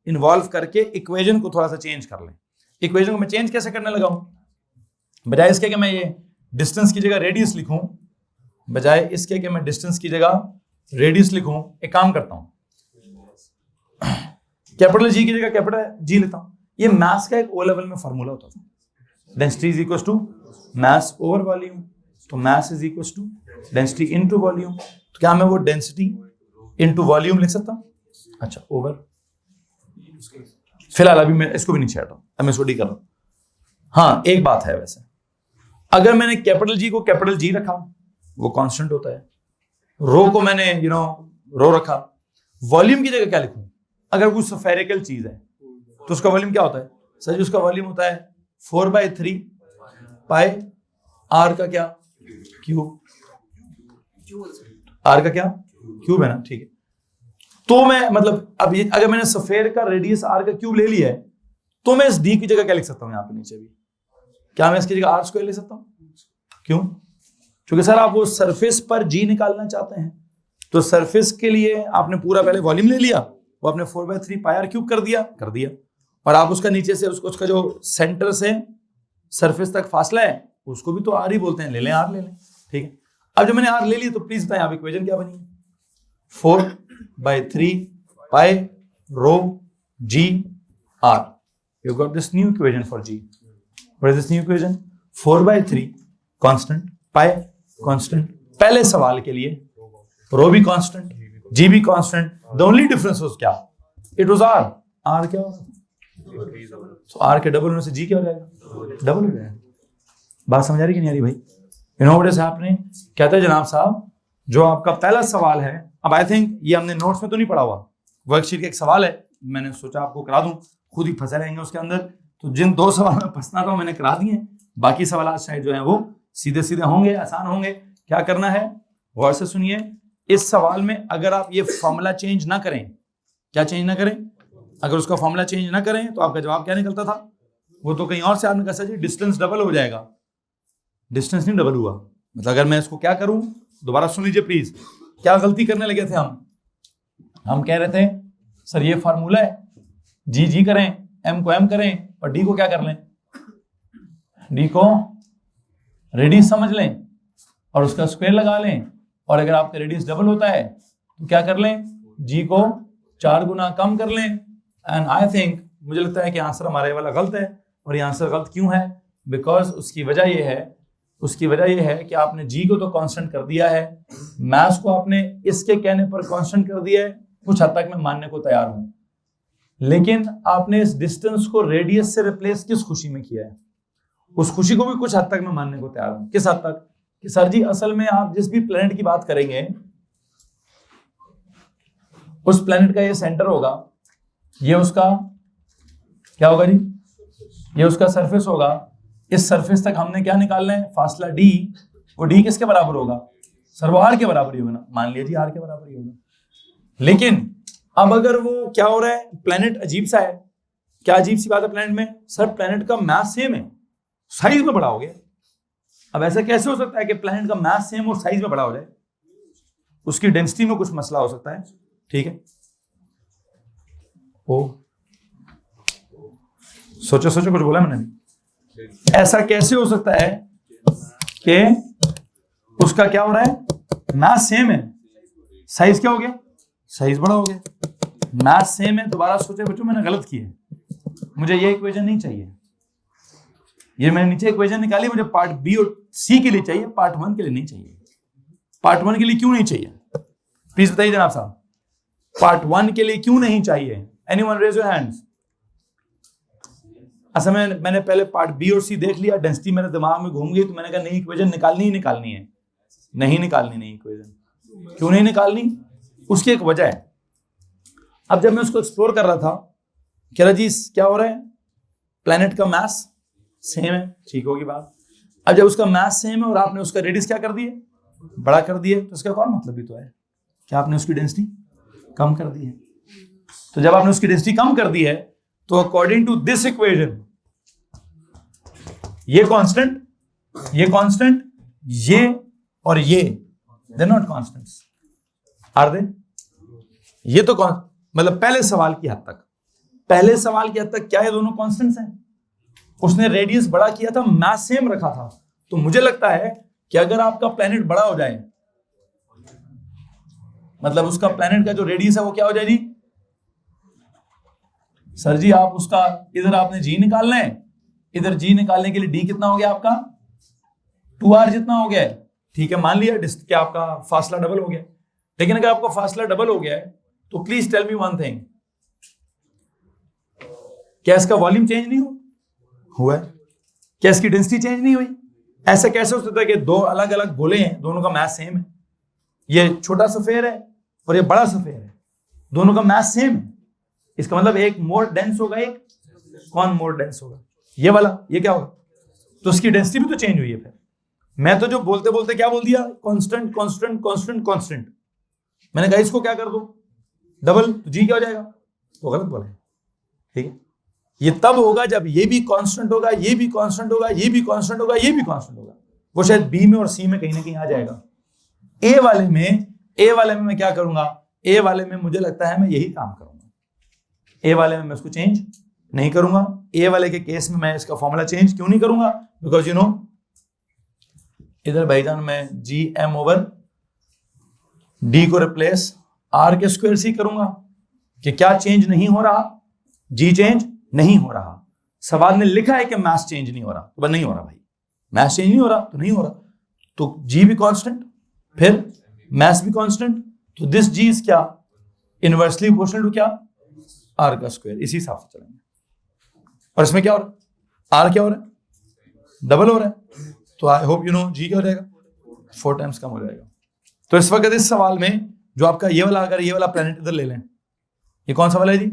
इन्वॉल्व करके इक्वेशन को थोड़ा सा चेंज कर लें। इक्वेशन को मैं चेंज कैसे करने लगा हूं? बजाय इसके कि मैं ये डिस्टेंस की जगह रेडियस लिखूं, बजाय इसके कि मैं डिस्टेंस की जगह रेडियस लिखूं, एक काम करता हूं, कैपिटल जी की जगह कैपिटल जी लेता हूं। ये मास का एक ओ लेवल में फॉर्मूला होता था, density is equal to mass over volume. तो mass is equal to density into volume. तो क्या मैं वो डेंसिटी इनटू वॉल्यूम लिख सकता हूं? अच्छा, ओवर, फिलहाल अभी मैं इसको भी नहीं छेड़ रहा हूं, अब मैं इसको डी कर रहा हूं। हाँ, एक बात है वैसे, अगर मैंने कैपिटल जी को कैपिटल जी रखा, वो कांस्टेंट होता है, रो को मैंने रो रखा, वॉल्यूम की जगह क्या लिखूं? अगर कुछ स्फेरिकल चीज है तो उसका वॉल्यूम क्या होता है? सर जी, उसका वॉल्यूम होता है 4/3 पाई आर का क्या क्यूब, आर का क्या क्यूब है ना, ठीक है। तो मैं मतलब अब ये अगर मैंने सफेयर का रेडियस आर का क्यूब ले लिया है तो मैं इस डी की जगह क्या लिख सकता हूं? यहाँ पे नीचे भी क्या मैं इसकी जगह आर स्क्वायर ले सकता हूं? क्यों? क्योंकि सर आप वो सरफेस पर जी निकालना चाहते हैं, तो सरफेस के लिए आपने पूरा पहले वॉल्यूम ले लिया, वो आपने 4/3 पाई आर क्यूब कर दिया, और आप उसका नीचे से उसका जो सेंटर से सरफेस तक फासला है उसको भी तो आर ही बोलते हैं, ले लें आर ले लें, ठीक है। अब जब मैंने आर ले लिया तो प्लीज बताएं आप इक्वेशन क्या बनी? 4/3 pi rho G R. You got this new equation for G. What is this new equation? 4/3 constant, pi constant, पहले सवाल के लिए रो भी कांस्टेंट, जी भी constant, the only difference was क्या? It was R. आर क्या होगा? तो आर के डबल होने से जी क्या हो जाएगा? डबल हो जाएगा। बात समझ आ रही कि नहीं आ रही भाई? You know what is happening? कहते हैं जनाब साहब, जो आपका पहला सवाल है, अब आई थिंक ये हमने नोट्स में तो नहीं पढ़ा हुआ, वर्कशीट का एक सवाल है, मैंने सोचा आपको करा दूं, खुद ही फंसे रहेंगे उसके अंदर, तो जिन 2 सवाल में फंसना था मैंने करा दिए, बाकी सवाल शायद जो है वो सीधे सीधे होंगे, आसान होंगे। क्या करना है, गौर से सुनिए। इस सवाल में अगर आप ये फॉर्मूला चेंज ना करें, क्या चेंज ना करें, अगर उसका फॉर्मूला चेंज ना करें तो आपका जवाब क्या निकलता था? वो तो कहीं और से आपने कहा जी डिस्टेंस डबल हो जाएगा। डिस्टेंस नहीं डबल हुआ, मतलब अगर मैं इसको क्या करूं, दोबारा सुन लीजिए प्लीज, क्या गलती करने लगे थे हम कह रहे थे सर ये फार्मूला है, जी जी करें, एम को एम करें और डी को क्या कर लें, डी को रेडियस समझ लें और उसका स्क्वायर लगा लें, और अगर आपका रेडियस डबल होता है तो क्या कर लें, जी को 4 गुना कम कर लें। एंड आई थिंक, मुझे लगता है कि आंसर हमारे वाला गलत है। और ये आंसर गलत क्यों है? बिकॉज उसकी वजह यह है कि आपने जी को तो कांस्टेंट कर दिया है, मैथ्स को आपने इसके कहने पर कांस्टेंट कर दिया है, कुछ हद तक मैं मानने को तैयार हूं, लेकिन आपने इस डिस्टेंस को रेडियस से रिप्लेस किस खुशी में किया है? उस खुशी को भी कुछ हद तक मैं मानने को तैयार हूं। किस हद तक? कि सर जी असल में आप जिस भी प्लेनेट की बात करेंगे उस प्लेनेट का ये सेंटर होगा, ये उसका क्या होगा जी, ये उसका सरफेस होगा, इस सरफेस तक हमने क्या निकालना है, फासला डी, वो डी किसके बराबर होगा? सर वो आर के बराबर ही होगा ना, मान लिया जी आर के बराबर ही होगा। लेकिन अब अगर वो क्या हो रहा है, प्लेनेट अजीब सा है, क्या अजीब सी बात है प्लेनेट में? सर प्लेनेट का मास सेम है, साइज में बड़ा हो गया। अब ऐसा कैसे हो सकता है कि प्लेनेट का मास सेम और साइज में बड़ा हो जाए? उसकी डेंसिटी में कुछ मसला हो सकता है, ठीक है। ओ सोचो कुछ बोला मैंने? ऐसा कैसे हो सकता है कि उसका क्या हो रहा है, मास सेम है, साइज क्या हो गया, साइज बड़ा हो गया। मास सेम है, दोबारा सोचे बच्चों मैंने गलत किया, मुझे ये इक्वेशन नहीं चाहिए, ये मैंने नीचे इक्वेशन निकाली, मुझे पार्ट बी और सी के लिए चाहिए, पार्ट 1 के लिए नहीं चाहिए। पार्ट 1 के लिए क्यों नहीं चाहिए, प्लीज बताइए जनाब साहब, पार्ट 1 के लिए क्यों नहीं चाहिए? Anyone raise your hands. असल में मैंने पहले पार्ट बी और सी देख लिया, डेंसिटी मेरे दिमाग में घूम गई, तो मैंने कहा नई इक्वेशन निकालनी है, नहीं निकालनी नई इक्वेशन। क्यों नहीं निकालनी? उसकी एक वजह है। अब जब मैं उसको एक्सप्लोर कर रहा था, कह रहा जी क्या हो रहा है, प्लेनेट का मास सेम है, ठीक होगी बात। अब जब उसका मास सेम है और आपने उसका रेडियस क्या कर दिए, बड़ा कर दिए, तो इसका कौन मतलब भी तो है कि आपने उसकी डेंसिटी कम कर दी है। तो जब आपने उसकी डेंसिटी कम कर दी है तो अकॉर्डिंग टू दिस इक्वेशन ये कांस्टेंट, ये और ये they not constants, are they? ये तो मतलब पहले सवाल की हद तक क्या ये दोनों कांस्टेंट्स हैं? उसने रेडियस बड़ा किया था, मास सेम रखा था। तो मुझे लगता है कि अगर आपका प्लेनेट बड़ा हो जाए, मतलब उसका प्लेनेट का जो रेडियस है वो क्या हो जाए जी? सर जी आप उसका इधर आपने जी निकालना है, इधर जी निकालने के लिए डी कितना हो गया आपका, 2r जितना हो गया है, ठीक है, मान लिया कि आपका फासला डबल हो गया। लेकिन अगर आपका फासला डबल हो गया है तो please tell me one thing, क्या इसका वॉल्यूम चेंज नहीं हुआ है? क्या इसकी डेंसिटी चेंज नहीं हुई? ऐसा कैसे हो सकता है कि दो अलग अलग गोले हैं, दोनों का मास सेम है, ये छोटा सफेयर है और ये बड़ा सफेयर है, दोनों का मास सेम है, इसका मतलब एक मोर डेंस होगा, एक कौन मोर डेंस होगा? ये वाला। ये क्या होगा? तो उसकी डेंसिटी भी तो चेंज हुई है। फिर मैं तो जो बोलते बोलते क्या बोल दिया, कांस्टेंट कांस्टेंट कांस्टेंट कांस्टेंट, मैंने कहा इसको क्या कर दो डबल, तो जी क्या हो जाएगा? तो गलत बोला है, ठीक है। ये तब होगा जब ये भी कांस्टेंट होगा, ये भी कांस्टेंट होगा, ये भी कांस्टेंट होगा, ये भी कांस्टेंट होगा। वो शायद बी में और सी में कहीं ना कहीं आ जाएगा। ए वाले में मैं क्या करूंगा, ए वाले में मुझे लगता है मैं यही काम करूंगा, ए वाले में मैं उसको चेंज नहीं करूंगा। ए वाले के केस में मैं इसका फॉर्मूला चेंज क्यों नहीं करूंगा? बिकॉज यू नो इधर भाईजान मैं जी एम ओवर डी को रिप्लेस आर के स्क्वायर सी करूंगा कि क्या चेंज नहीं हो रहा, जी चेंज नहीं हो रहा। सवाल ने लिखा है कि मास चेंज नहीं हो रहा, तो नहीं हो रहा भाई, मास चेंज नहीं हो रहा तो नहीं हो रहा। तो जी भी कांस्टेंट, फिर मास भी कांस्टेंट, तो दिस जी इज क्या, इनवर्सली प्रोपोर्शनल टू क्या, आर का स्क्वायर। इसी हिसाब से चलेंगे। और इसमें क्या हो रहा है, आर क्या हो रहा है, डबल हो रहा है, तो आई होप यू नो जी क्या हो जाएगा, 4 टाइम्स कम हो जाएगा। तो इस वक्त इस सवाल में जो आपका ये वाला, अगर ये वाला प्लेनेट इधर ले लें, ये कौन सा वाला है जी,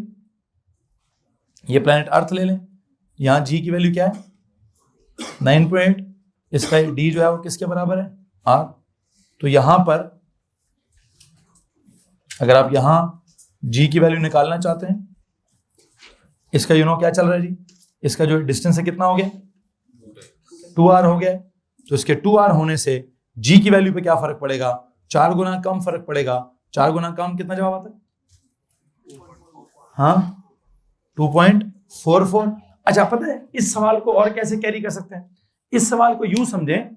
ये प्लेनेट अर्थ ले लें, यहां जी की वैल्यू क्या है 9.8, इसका डी जो है वो किसके बराबर है, आर। तो यहां पर अगर आप यहां जी की वैल्यू निकालना चाहते हैं, इसका यू नो क्या चल रहा है जी, इसका जो डिस्टेंस है कितना हो गया, 2r हो गया। तो इसके 2r होने से जी की वैल्यू पे क्या फर्क पड़ेगा, 4 गुना कम फर्क पड़ेगा। 4 गुना कम कितना जवाब आता है, हाँ 2.44। अच्छा पता है इस सवाल को और कैसे कैरी कर सकते हैं, इस सवाल को यूं समझें,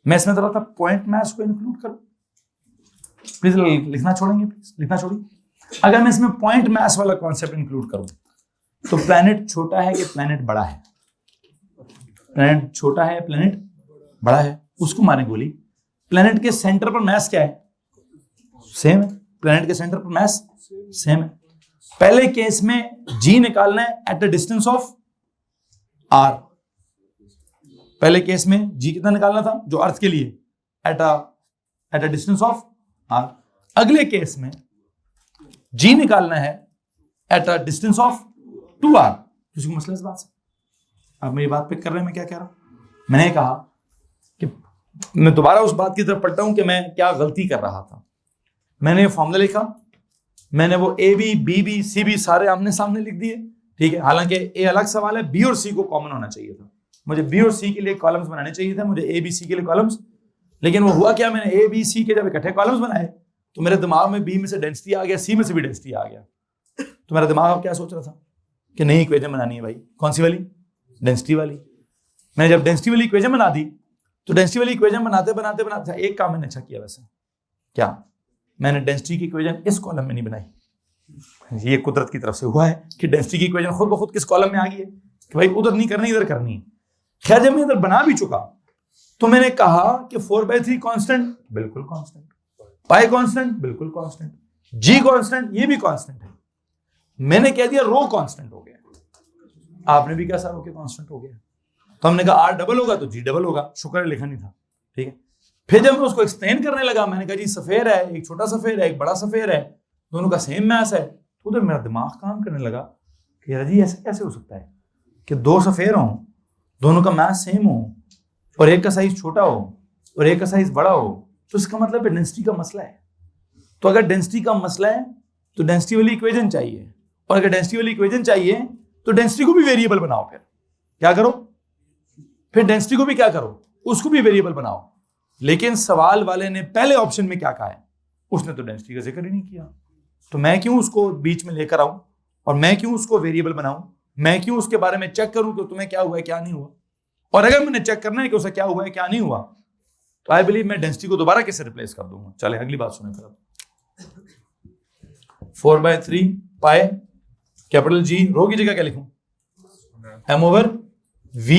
मैं इसमें जरा था पॉइंट मैथ्स को इंक्लूड करूं, प्लीज लिखना छोड़ेंगे, प्लीज लिखना छोड़िए। अगर मैं इसमें पॉइंट मैथ्स वाला कॉन्सेप्ट इंक्लूड करूं तो प्लेनेट छोटा है कि प्लेनेट बड़ा है, प्लेनेट छोटा है प्लेनेट बड़ा है, उसको मारे गोली। प्लेनेट के सेंटर पर मास क्या है, सेम है, प्लेनेट के सेंटर पर मास सेम है। पहले केस में जी निकालना है at the distance of R, पहले केस में जी कितना निकालना था जो अर्थ के लिए, at a distance of R. अगले केस में जी निकालना है eight a distance of 2r। किसी को मसला इस बात से, आप मेरी बात पिक कर रहे हैं मैं क्या कह रहा हूं। मैंने कहा कि मैं दोबारा उस बात की तरफ पलटा हूं कि मैं क्या गलती कर रहा था। मैंने फॉर्मूला लिखा, मैंने वो A B B B C B सारे आमने सामने लिख दिए, ठीक है। हालांकि ए अलग सवाल है, बी और सी को कॉमन होना चाहिए था, मुझे बी और सी के लिए कॉलम्स बनाने चाहिए थे, मुझे ए बी सी के लिए कॉलम्स। लेकिन वो हुआ क्या, मैंने ए बी सी के जब इकट्ठे कॉलम्स बनाए तो मेरे दिमाग में बी में से डेंसिटी आ गया, सी में से भी डेंसिटी आ गया। तो मेरा दिमाग अब क्या सोच रहा था कि नई इक्वेशन बनानी है भाई, कौन सी वाली, डेंसिटी वाली। मैंने जब डेंसिटी वाली इक्वेशन बना दी तो डेंसिटी वाली इक्वेशन बनाते बनाते बनाते एक काम मैंने अच्छा किया, वैसे क्या, मैंने डेंसिटी की इक्वेशन इस कॉलम में नहीं बनाई। ये कुदरत की तरफ से हुआ है कि डेंसिटी की इक्वेशन खुद ब खुद किस कॉलम में आ गई है कि भाई उधर नहीं करनी इधर करनी है। खैर जब मैं इधर बना भी चुका तो मैंने कहा कि 4/3 कांस्टेंट, बिल्कुल कांस्टेंट, पाई कांस्टेंट, बिल्कुल कांस्टेंट, जी कांस्टेंट, ये भी कांस्टेंट है। मैंने कह दिया रो कांस्टेंट हो गया, आपने भी कैसा रो के कांस्टेंट हो गया। तो हमने कहा आर डबल होगा तो जी डबल होगा, शुक्र है लिखा नहीं था, ठीक है। फिर जब मैं उसको एक्सप्लेन करने लगा, मैंने कहा जी सफेयर है, एक छोटा सफेयर है, एक बड़ा सफेयर है, दोनों का सेम मास है, तो उधर मेरा दिमाग काम करने लगा कि यार जी ऐसे कैसे हो सकता है कि दो सफेयर हों, दोनों का मास सेम हो और एक का साइज छोटा हो और एक का साइज बड़ा हो, तो इसका मतलब डेंसिटी का मसला है। तो अगर डेंसिटी का मसला है तो डेंसिटी वाली इक्वेशन चाहिए, और अगर डेंसिटी वाली इक्वेशन चाहिए तो डेंसिटी को भी वेरिएबल बनाओ। फिर क्या करो, फिर डेंसिटी को भी क्या करो, उसको भी वेरिएबल बनाओ। लेकिन सवाल वाले ने पहले ऑप्शन में क्या कहा है, उसने तो डेंसिटी का जिक्र ही नहीं किया। तो मैं क्यों उसको बीच में लेकर आऊं और मैं क्यों उसको वेरिएबल बनाऊं, मैं क्यों उसके बारे में चेक करूं कि तुम्हें क्या हुआ है क्या नहीं हुआ। और अगर मैंने चेक करना है कि उसे क्या हुआ है क्या नहीं हुआ, तो आई बिलीव मैं डेंसिटी को दोबारा कैसे रिप्लेस कर दूंगा। चले अगली बात सुने फिर। 4/3 पाई कैपिटल जी, रो की जगह क्या लिखूं, m ओवर v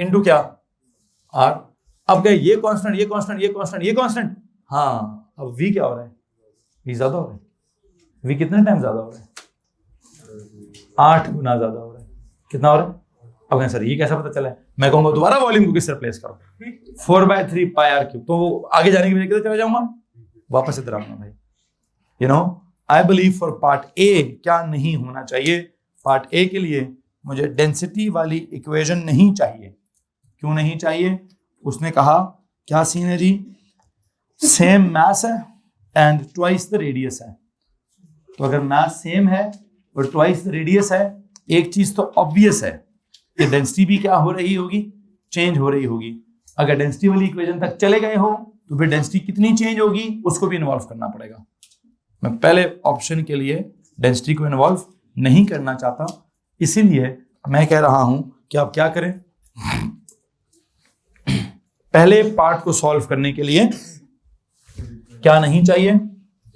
इंटू क्या r। अब गए ये कांस्टेंट ये कांस्टेंट ये कांस्टेंट ये कांस्टेंट, हाँ अब v क्या हो रहा है, v ज्यादा हो रहा है। v कितने टाइम ज्यादा हो रहा है, 8 गुना ज्यादा हो रहा है। कितना हो रहा है, अब कहें सर ये कैसा पता चला है, मैं कहूंगा दोबारा वॉल्यूम को किससे रिप्लेस करो, 4/3 पाई r क्यूब। तो आगे जाने के लिए किधर चला जाऊंगा, वापस इधर आऊंगा भाई। You know I believe for part A क्या नहीं होना चाहिए, पार्ट ए के लिए मुझे डेंसिटी वाली इक्वेशन नहीं चाहिए। क्यों नहीं चाहिए, उसने कहा क्या सीन है जी, सेम मास है एंड ट्वाइस द रेडियस है। तो अगर मास सेम है और ट्वाइस द रेडियस है, एक चीज तो ऑब्वियस है कि डेंसिटी भी क्या हो रही होगी, चेंज हो रही होगी। अगर डेंसिटी वाली इक्वेशन तक चले गए हो तो फिर डेंसिटी कितनी चेंज होगी उसको भी इन्वॉल्व करना पड़ेगा। मैं पहले ऑप्शन के लिए डेंसिटी को इन्वॉल्व नहीं करना चाहता, इसीलिए मैं कह रहा हूं कि आप क्या करें, पहले पार्ट को सॉल्व करने के लिए क्या नहीं चाहिए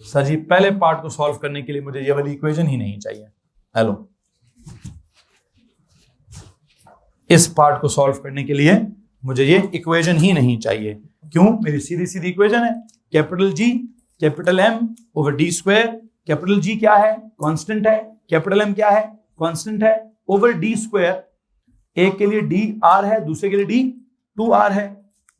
सर जी, पहले पार्ट को सॉल्व करने के लिए मुझे ये वाली इक्वेशन ही नहीं चाहिए। हेलो, इस पार्ट को सॉल्व करने के लिए मुझे ये इक्वेशन ही नहीं चाहिए। क्यों, मेरी सीधी सीधी इक्वेशन है, capital G capital M over D square. Capital G क्या है, कांस्टेंट है, कैपिटल एम क्या है, कांस्टेंट है, ओवर डी स्क्वायर। एक के लिए डी आर है, दूसरे के लिए डी 2r है।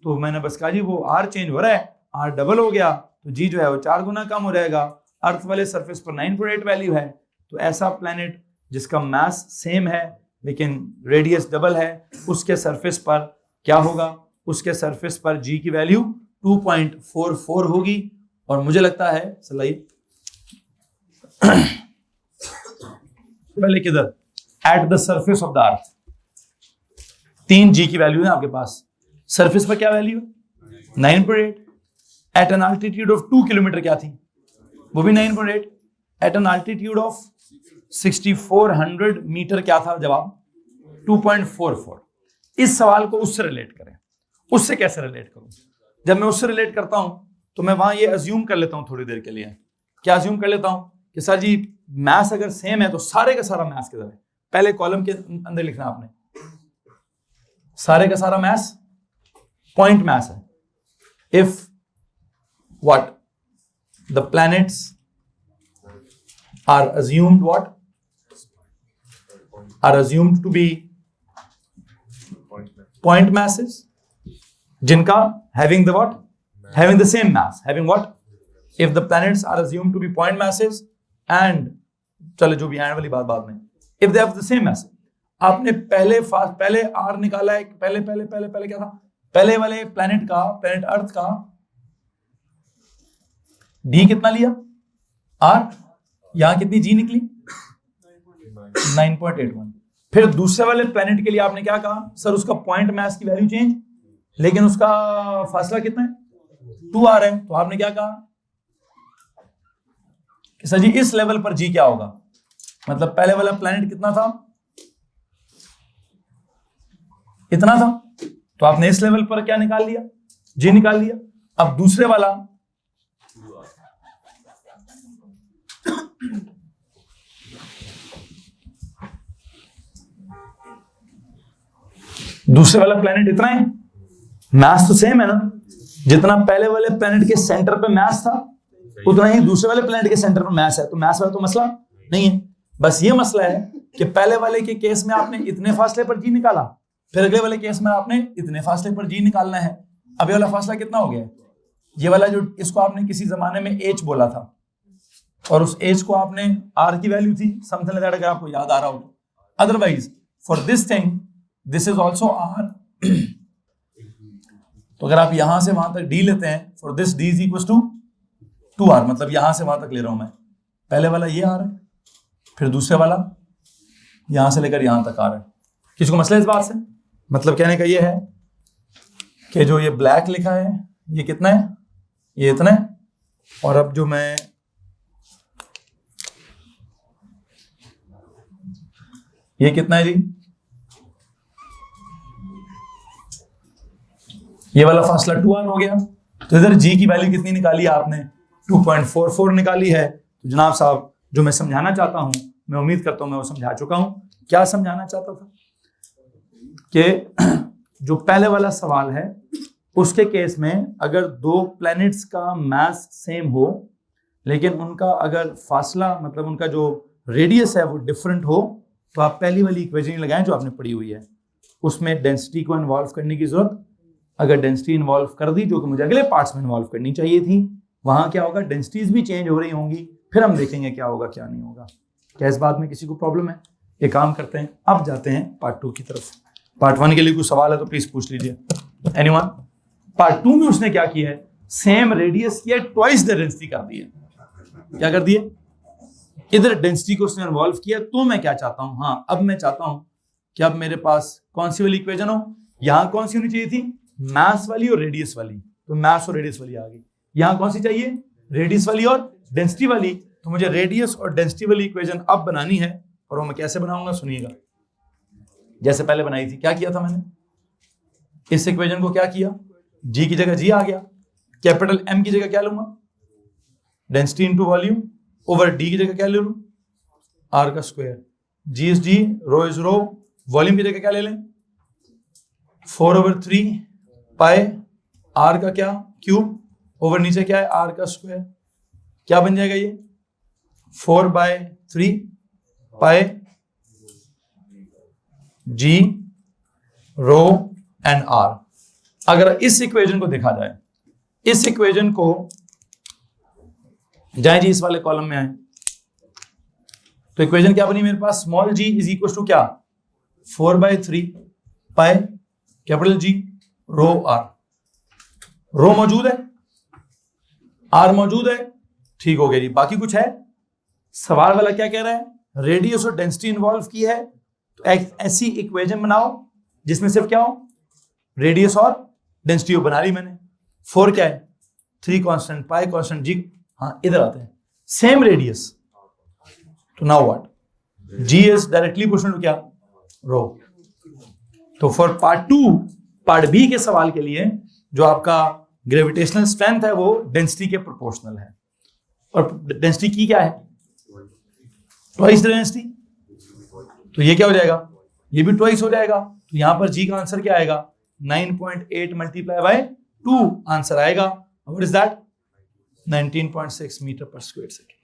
तो मैंने बस कहा जी वो r चेंज हो रहा है, r डबल हो गया तो g जो है वो 4 गुना कम हो जाएगा। अर्थ वाले सरफेस पर 9.8 वैल्यू है, तो ऐसा प्लैनेट जिसका मास सेम है लेकिन रेडियस डबल है, उसके सरफेस पर क्या होगा, उसके सरफेस पर g की वैल्यू 2.44 होगी। और मुझे लगता है चलिए पहले किधर, eight the surface of the earth 3g की वैल्यू है आपके पास, सरफेस पर क्या वैल्यू है 9.8, at an altitude of 2 kilometre क्या थी, वो भी 9.8, at an altitude of 6400 metre क्या था जवाब 2.44। इस सवाल को उससे रिलेट करें, उससे कैसे रिलेट करूं, जब मैं उससे रिलेट करता हूं तो मैं वहां ये अज्यूम कर लेता हूं थोड़ी देर के लिए, क्या अज्यूम कर लेता हूं कि सर जी मैथ्स अगर सेम है तो सारे का सारा मैथ्स किधर है, पहले कॉलम के अंदर लिखना आपने, सारे का सारा मैथ्स पॉइंट मैथ्स है। If what the planets are assumed what are assumed to be point masses, जिनका having the what, having the same mass, having what, if the planets are assumed to be point masses and चलो जो भी and वाली बात बाद में, if they have the same mass। आपने पहले r निकाला है, पहले क्या था, पहले वाले प्लैनेट का, प्लैनेट अर्थ का d कितना लिया r, यहां कितनी g निकली 9.81। फिर दूसरे वाले प्लैनेट के लिए आपने क्या कहा, सर उसका पॉइंट मास की वैल्यू चेंज, लेकिन उसका फासला कितना है 2r है, तो आपने क्या कहा कि सर जी इस लेवल पर g क्या होगा, मतलब पहले वाला प्लैनेट कितना था, इतना था, तो आपने इस लेवल पर क्या निकाल लिया, g निकाल लिया। अब दूसरे वाला प्लैनेट इतना है, मैथ तो सेम है ना, जितना पहले वाले प्लैनेट के सेंटर पे मैथ था उतना ही दूसरे वाले प्लैनेट के सेंटर पर मैथ है, तो मैथ वाला तो मसला नहीं है। बस ये मसला है कि पहले वाले के केस में आपने इतने फासले पर जी निकाला, फिर अगले वाले केस में आपने इतने फासले पर जी निकालना है। अब ये वाला फासला कितना हो गया, ये वाला जो इसको आपने किसी जमाने में एच बोला था, और उस एज को आपने आर की वैल्यू थी समथिंग लाइक दैट, अगर आपको याद आ रहा हो तो। Otherwise for this thing this is also R. तो अगर आप यहां से वहां तक डी लेते हैं, for this D is equal to R, मतलब यहां से वहां तक ले रहा हूं मैं। पहले वाला ये आर है, फिर दूसरे वाला यहां से लेकर यहां तक आ रहा है। किसी को मसला इस बात से? मतलब कहने का ये है कि जो ये ब्लैक लिखा है ये कितना है, ये इतना है, और अब जो मैं ये कितना है जी, ये वाला फासला 2r हो गया। तो इधर g की वैल्यू कितनी निकाली है आपने? 2.44 निकाली है। तो जनाब साहब जो मैं समझाना चाहता हूं, मैं उम्मीद करता हूं मैं वो समझा चुका हूं। क्या समझाना चाहता था कि जो पहले वाला सवाल है उसके केस में अगर दो प्लैनेट्स का मास सेम हो लेकिन उनका अगर फासला मतलब उनका जो रेडियस है वो डिफरेंट हो, तो आप पहली वाली इक्वेशन लगाएं जो आपने पढ़ी हुई है। उसमें डेंसिटी को इन्वॉल्व करने की जरूरत, अगर डेंसिटी इन्वॉल्व कर दी जो कि मुझे अगले पार्ट्स में इन्वॉल्व करनी चाहिए थी, वहां क्या होगा, डेंसिटीज भी चेंज हो रही होंगी, फिर हम देखेंगे क्या होगा क्या नहीं होगा। क्या इस बात में किसी को प्रॉब्लम है? एक काम करते हैं, अब जाते हैं पार्ट 2 की तरफ। पार्ट 1 के लिए कुछ सवाल है तो प्लीज पूछ लीजिए। एनीवन? पार्ट 2 में उसने क्या किया है, सेम रेडियस किया, ट्वाइस द डेंसिटी कर दी है। क्या कर दिए? इधर डेंसिटी को उसने इन्वॉल्व किया। तो मैं क्या चाहता हूं, हाँ अब मैं चाहता हूं कि अब मेरे पास कौन सी वाली इक्वेशन हो, यहां कौन सी होनी चाहिए थी, मास वाली और रेडियस वाली। तो मास और रेडियस वाली आ गई। यहां कौन सी चाहिए, रेडियस वाली और डेंसिटी वाली। तो मुझे रेडियस और डेंसिटी वाली इक्वेशन अब बनानी है, और वो मैं कैसे बनाऊंगा सुनिएगा। जैसे पहले बनाई थी, क्या किया था मैंने, इस इक्वेशन को क्या किया, जी की जगह जी आ गया, कैपिटल एम की जगह क्या लूंगा, density into volume, over D की जगह क्या ले लूं, आर का square. G is G, rho is rho, volume की जगह क्या ले लें, 4/3 पाए आर का क्या क्यूब, ओवर नीचे क्या है आर का स्क्वायर। क्या बन जाएगा ये, 4/3 पाए जी रो एंड आर। अगर इस इक्वेशन को देखा जाए, इस इक्वेशन को जाए जी इस वाले कॉलम में आए, तो इक्वेशन क्या बनी मेरे पास, small G is equal to क्या, 4/3 पाए कैपिटल जी रो आर। रो मौजूद है, आर मौजूद है, ठीक हो गया जी। बाकी कुछ है? सवाल वाला क्या कह रहा है, रेडियस और डेंसिटी इन्वॉल्व की है, तो ऐसी इक्वेशन बनाओ जिसमें सिर्फ क्या हो, रेडियस और डेंसिटी हो। बना ली मैंने। 4 क्या है, 3 कांस्टेंट, पाई कांस्टेंट, जी। हाँ इधर आते हैं, सेम रेडियस, तो now what, G is directly proportional to क्या, रो। तो फॉर पार्ट 2, पार्ट बी के सवाल के लिए जो आपका ग्रेविटेशनल स्ट्रेंथ है वो डेंसिटी के प्रोपोर्शनल है। और डेंसिटी की क्या है, ट्वाइस द डेंसिटी। तो ये क्या हो जाएगा, ये भी ट्वाइस हो जाएगा। तो यहां पर जी का आंसर क्या आएगा, 9.8 मल्टीप्लाई बाय 2 आंसर आएगा। व्हाट इज दैट, 19.6 मीटर पर स्क्वायर सेकेंड।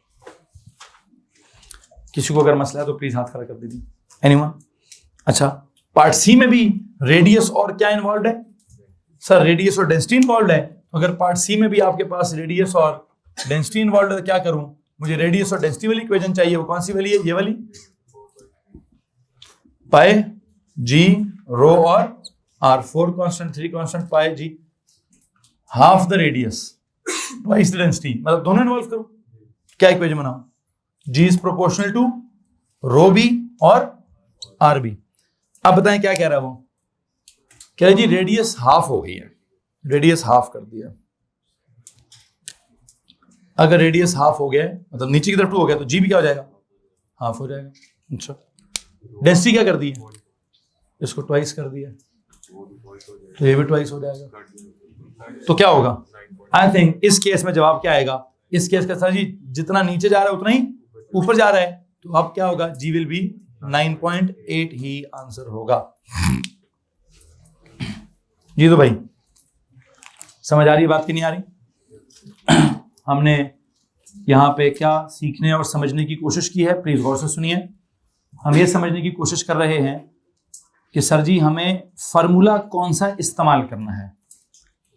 किसी को अगर मसला है तो प्लीज हाथ खड़ा कर दीजिए। एनीवन? अच्छा, पार्ट सी में भी रेडियस और क्या इन्वॉल्व है सर, रेडियस और डेंसिटी इन्वॉल्व है। तो अगर पार्ट सी में भी आपके पास रेडियस और डेंसिटी इन्वॉल्व है तो क्या करूं, मुझे रेडियस और डेंसिटी वाली इक्वेशन चाहिए। वो कौन सी वाली है, ये वाली, पाई जी रो और R, 4 constant 3 constant, pi G half the radius twice the density, मतलब दोनों इन्वॉल्व करो। क्या इक्वेशन बनाओ, G is proportional to rho B और आर बी। अब बताएं क्या कह रहा है वो, कह रहा है जी रेडियस हाफ हो गई है, रेडियस हाफ कर दिया। अगर रेडियस हाफ हो गया मतलब नीचे की तरफ 2 हो गया तो जी भी क्या हो जाएगा, हाफ हो जाएगा। अच्छा, डेंसिटी क्या कर दी है, इसको ट्वाइस कर दिया, तो ये भी ट्वाइस हो जाएगा। तो क्या होगा, आई थिंक इस केस में जवाब क्या आएगा, इस केस का सर जी जितना नीचे जा रहा है उतना ही ऊपर जा रहा है, तो अब क्या होगा, जी विल बी 9.8 ही आंसर होगा। जी तो भाई समझ आ रही बात की नहीं आ रही? हमने यहाँ पे क्या सीखने और समझने की कोशिश की है, प्लीज गौर से सुनिए। हम ये समझने की कोशिश कर रहे हैं कि सर जी हमें फार्मूला कौन सा इस्तेमाल करना है।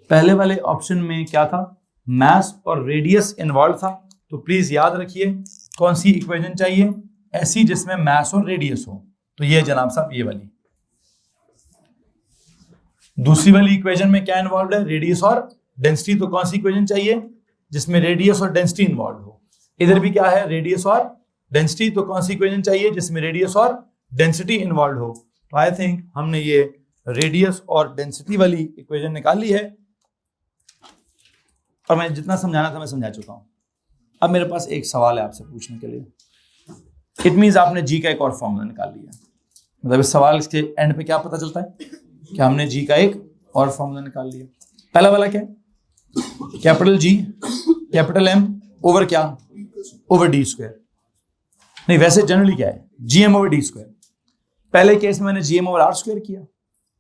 पहले वाले ऑप्शन में क्या था, मास और रेडियस इन्वॉल्व था, तो प्लीज याद रखिए कौन सी इक्वेशन चाहिए, ऐसी जिसमें मास और रेडियस हो। तो ये जनाब साहब ये वाली। दूसरी वाली इक्वेशन में क्या इन्वॉल्व है, रेडियस और डेंसिटी। तो कौन सी इक्वेशन चाहिए जिसमें रेडियस और डेंसिटी इन्वॉल्व हो। इधर भी क्या है, रेडियस और डेंसिटी। तो कौन सी इक्वेशन चाहिए जिसमें रेडियस और डेंसिटी इन्वॉल्व हो। तो आई थिंक हमने ये रेडियस और डेंसिटी वाली इक्वेशन निकाल ली है, और मैं जितना समझाना था मैं समझा चुका हूं। अब मेरे पास एक सवाल है आपसे पूछने के लिए। इट मीन्स आपने जी का एक और फॉर्मूला निकाल लिया। मतलब इस सवाल के एंड पे क्या पता चलता है कि हमने जी का एक और फॉर्मूला निकाल लिया। पहला वाला क्या है, capital G capital M over क्या, ओवर डी स्क्वायर। नहीं, वैसे जनरली क्या है, G M over D square. पहले केस में मैंने G M over R square किया,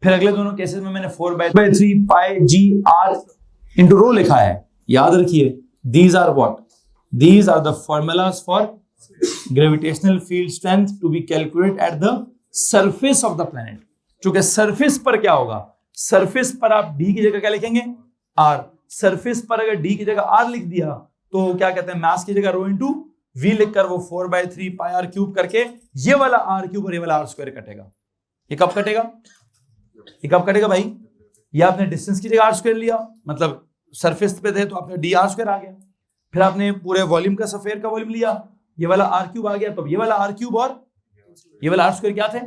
फिर अगले दोनों केसेस में मैंने 4/3 पाई जी आर इंटू रो लिखा है। याद रखिए, these are what, these are the formulas for gravitational field strength to be calculate at the surface of the planet. क्योंकि सरफेस पर क्या होगा, सरफेस पर आप डी की जगह क्या लिखेंगे, आर। सरफेस पर अगर डी की जगह आर लिख दिया तो क्या कहते हैं, मास की जगह रो इंटू वी लिखकर वो 4/3 पाई आर क्यूब करके ये वाला आर क्यूब और ये वाला आर स्क्वायर कटेगा। ये कब कटेगा, ये कब कटेगा भाई, ये आपने डिस्टेंस की जगह आर स्क्वायर लिया, मतलब सरफेस पे थे तो आपने डी आर स्क्वायर आ गया। फिर आपने पूरे वॉल्यूम का, सफेयर का वॉल्यूम लिया, ये वाला आर क्यूब आ गया। तो ये वाला आर क्यूब और ये वाला आर स्क्वायर क्या थे,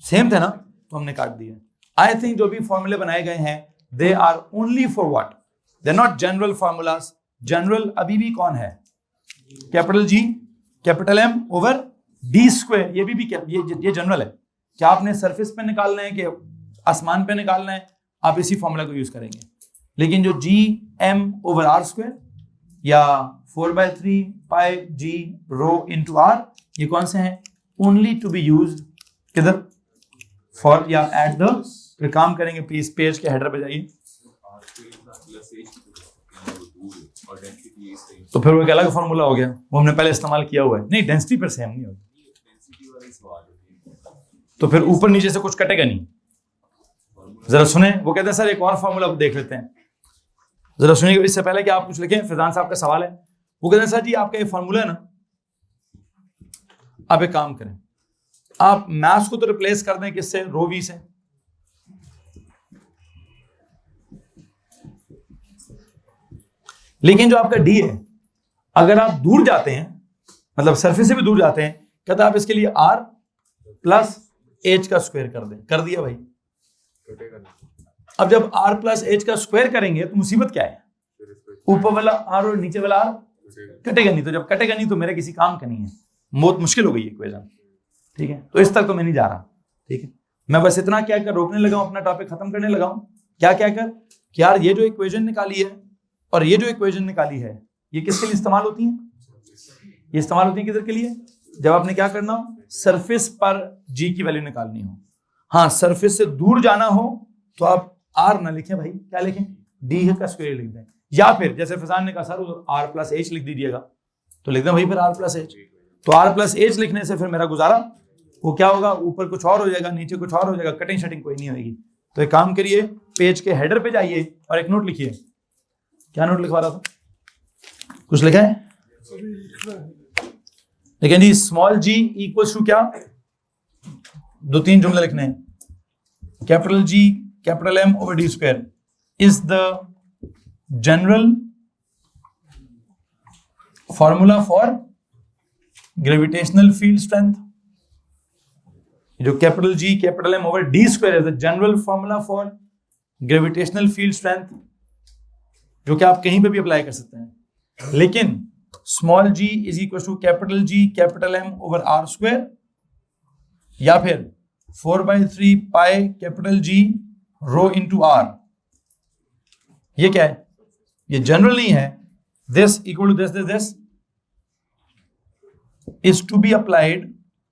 सेम थे ना, तो हमने काट दिए। आई थिंक जो भी फॉर्मूले बनाए गए हैं they are only for what, they are not general formulas. General अभी भी कौन है, capital G capital M over D square. ये भी ये जनरल है। क्या आपने सरफेस पे निकालना है कि आसमान पे निकालना है, आप इसी फॉर्मूला को यूज करेंगे। लेकिन जो G M over R square या 4/3 पाई जी रो इंटू आर, ये कौन से हैं, ओनली टू बी यूज किधर, फॉर या एट द। फिर काम करेंगे प्लीज, पेज के हेडर पे जाइए। तो फिर वो एक अलग फॉर्मूला हो गया, वो हमने पहले इस्तेमाल किया हुआ है। नहीं, डेंसिटी पर सेम नहीं होगी, तो फिर ऊपर नीचे से कुछ कटेगा नहीं। जरा सुने, वो कहते हैं सर एक और फॉर्मूला देख लेते हैं। जरा सुनिए, इससे पहले कि आप कुछ लिखें, फैजान साहब का सवाल है। वो कहते हैं सर जी आपका ये फॉर्मूला है ना, आप एक काम करें, आप मैथ्स को तो रिप्लेस कर दें किससे, रो वी से। लेकिन जो आपका डी है, अगर आप दूर जाते हैं, मतलब सरफेस से भी दूर जाते हैं, कहते हैं आप इसके लिए आर प्लस एच का स्क्वायर कर दें। कर दिया भाई। अब जब आर प्लस एच का स्क्वायर करेंगे तो मुसीबत क्या है, ऊपर वाला आर और नीचे वाला आर कटेगा नहीं। तो जब कटेगा नहीं तो मेरे किसी काम का नहीं है, बहुत मुश्किल हो गई इक्वेशन। ठीक है, तो इस तक तो मैं नहीं जा रहा। ठीक है, मैं बस इतना क्या कर रोकने लगा हूं, अपना टॉपिक खत्म करने लगा हूं। क्या क्या कर कि यार ये जो इक्वेशन निकाली है और ये जो इक्वेशन निकाली है, ये किसके लिए इस्तेमाल होती है, ये इस्तेमाल होती है किधर के लिए, जब आपने क्या करना हो, सरफेस पर जी की वैल्यू निकालनी हो। हाँ, सरफेस से दूर जाना हो तो आप आर ना लिखें भाई, क्या लिखें, डी का स्क्वायर लिख दें। या फिर जैसे फैजान ने कहा सर आर प्लस एच लिख दीजिएगा, तो लिख दें भाई फिर आर प्लस एच। तो आर प्लस एच लिखने से फिर मेरा गुजारा वो क्या होगा, ऊपर कुछ और हो जाएगा, नीचे कुछ और हो जाएगा, कटिंग शटिंग कोई नहीं होगी। तो एक काम करिए, पेज के हेडर पे जाइए और एक नोट लिखिए। क्या नोट लिखवा रहा था, कुछ लिखा है, लेकिन G small G equals to क्या, 2-3 जुमले लिखने हैं। Capital G capital M over D square is the general formula for gravitational field strength. जो capital G capital M over D square is the general formula for gravitational field strength, जो कि आप कहीं पे भी अप्लाई कर सकते हैं। लेकिन small G is equal to capital G capital M over R square, या फिर 4/3 pi capital G rho into R. ये क्या है, ये जनरल नहीं है। This equal to this is to be applied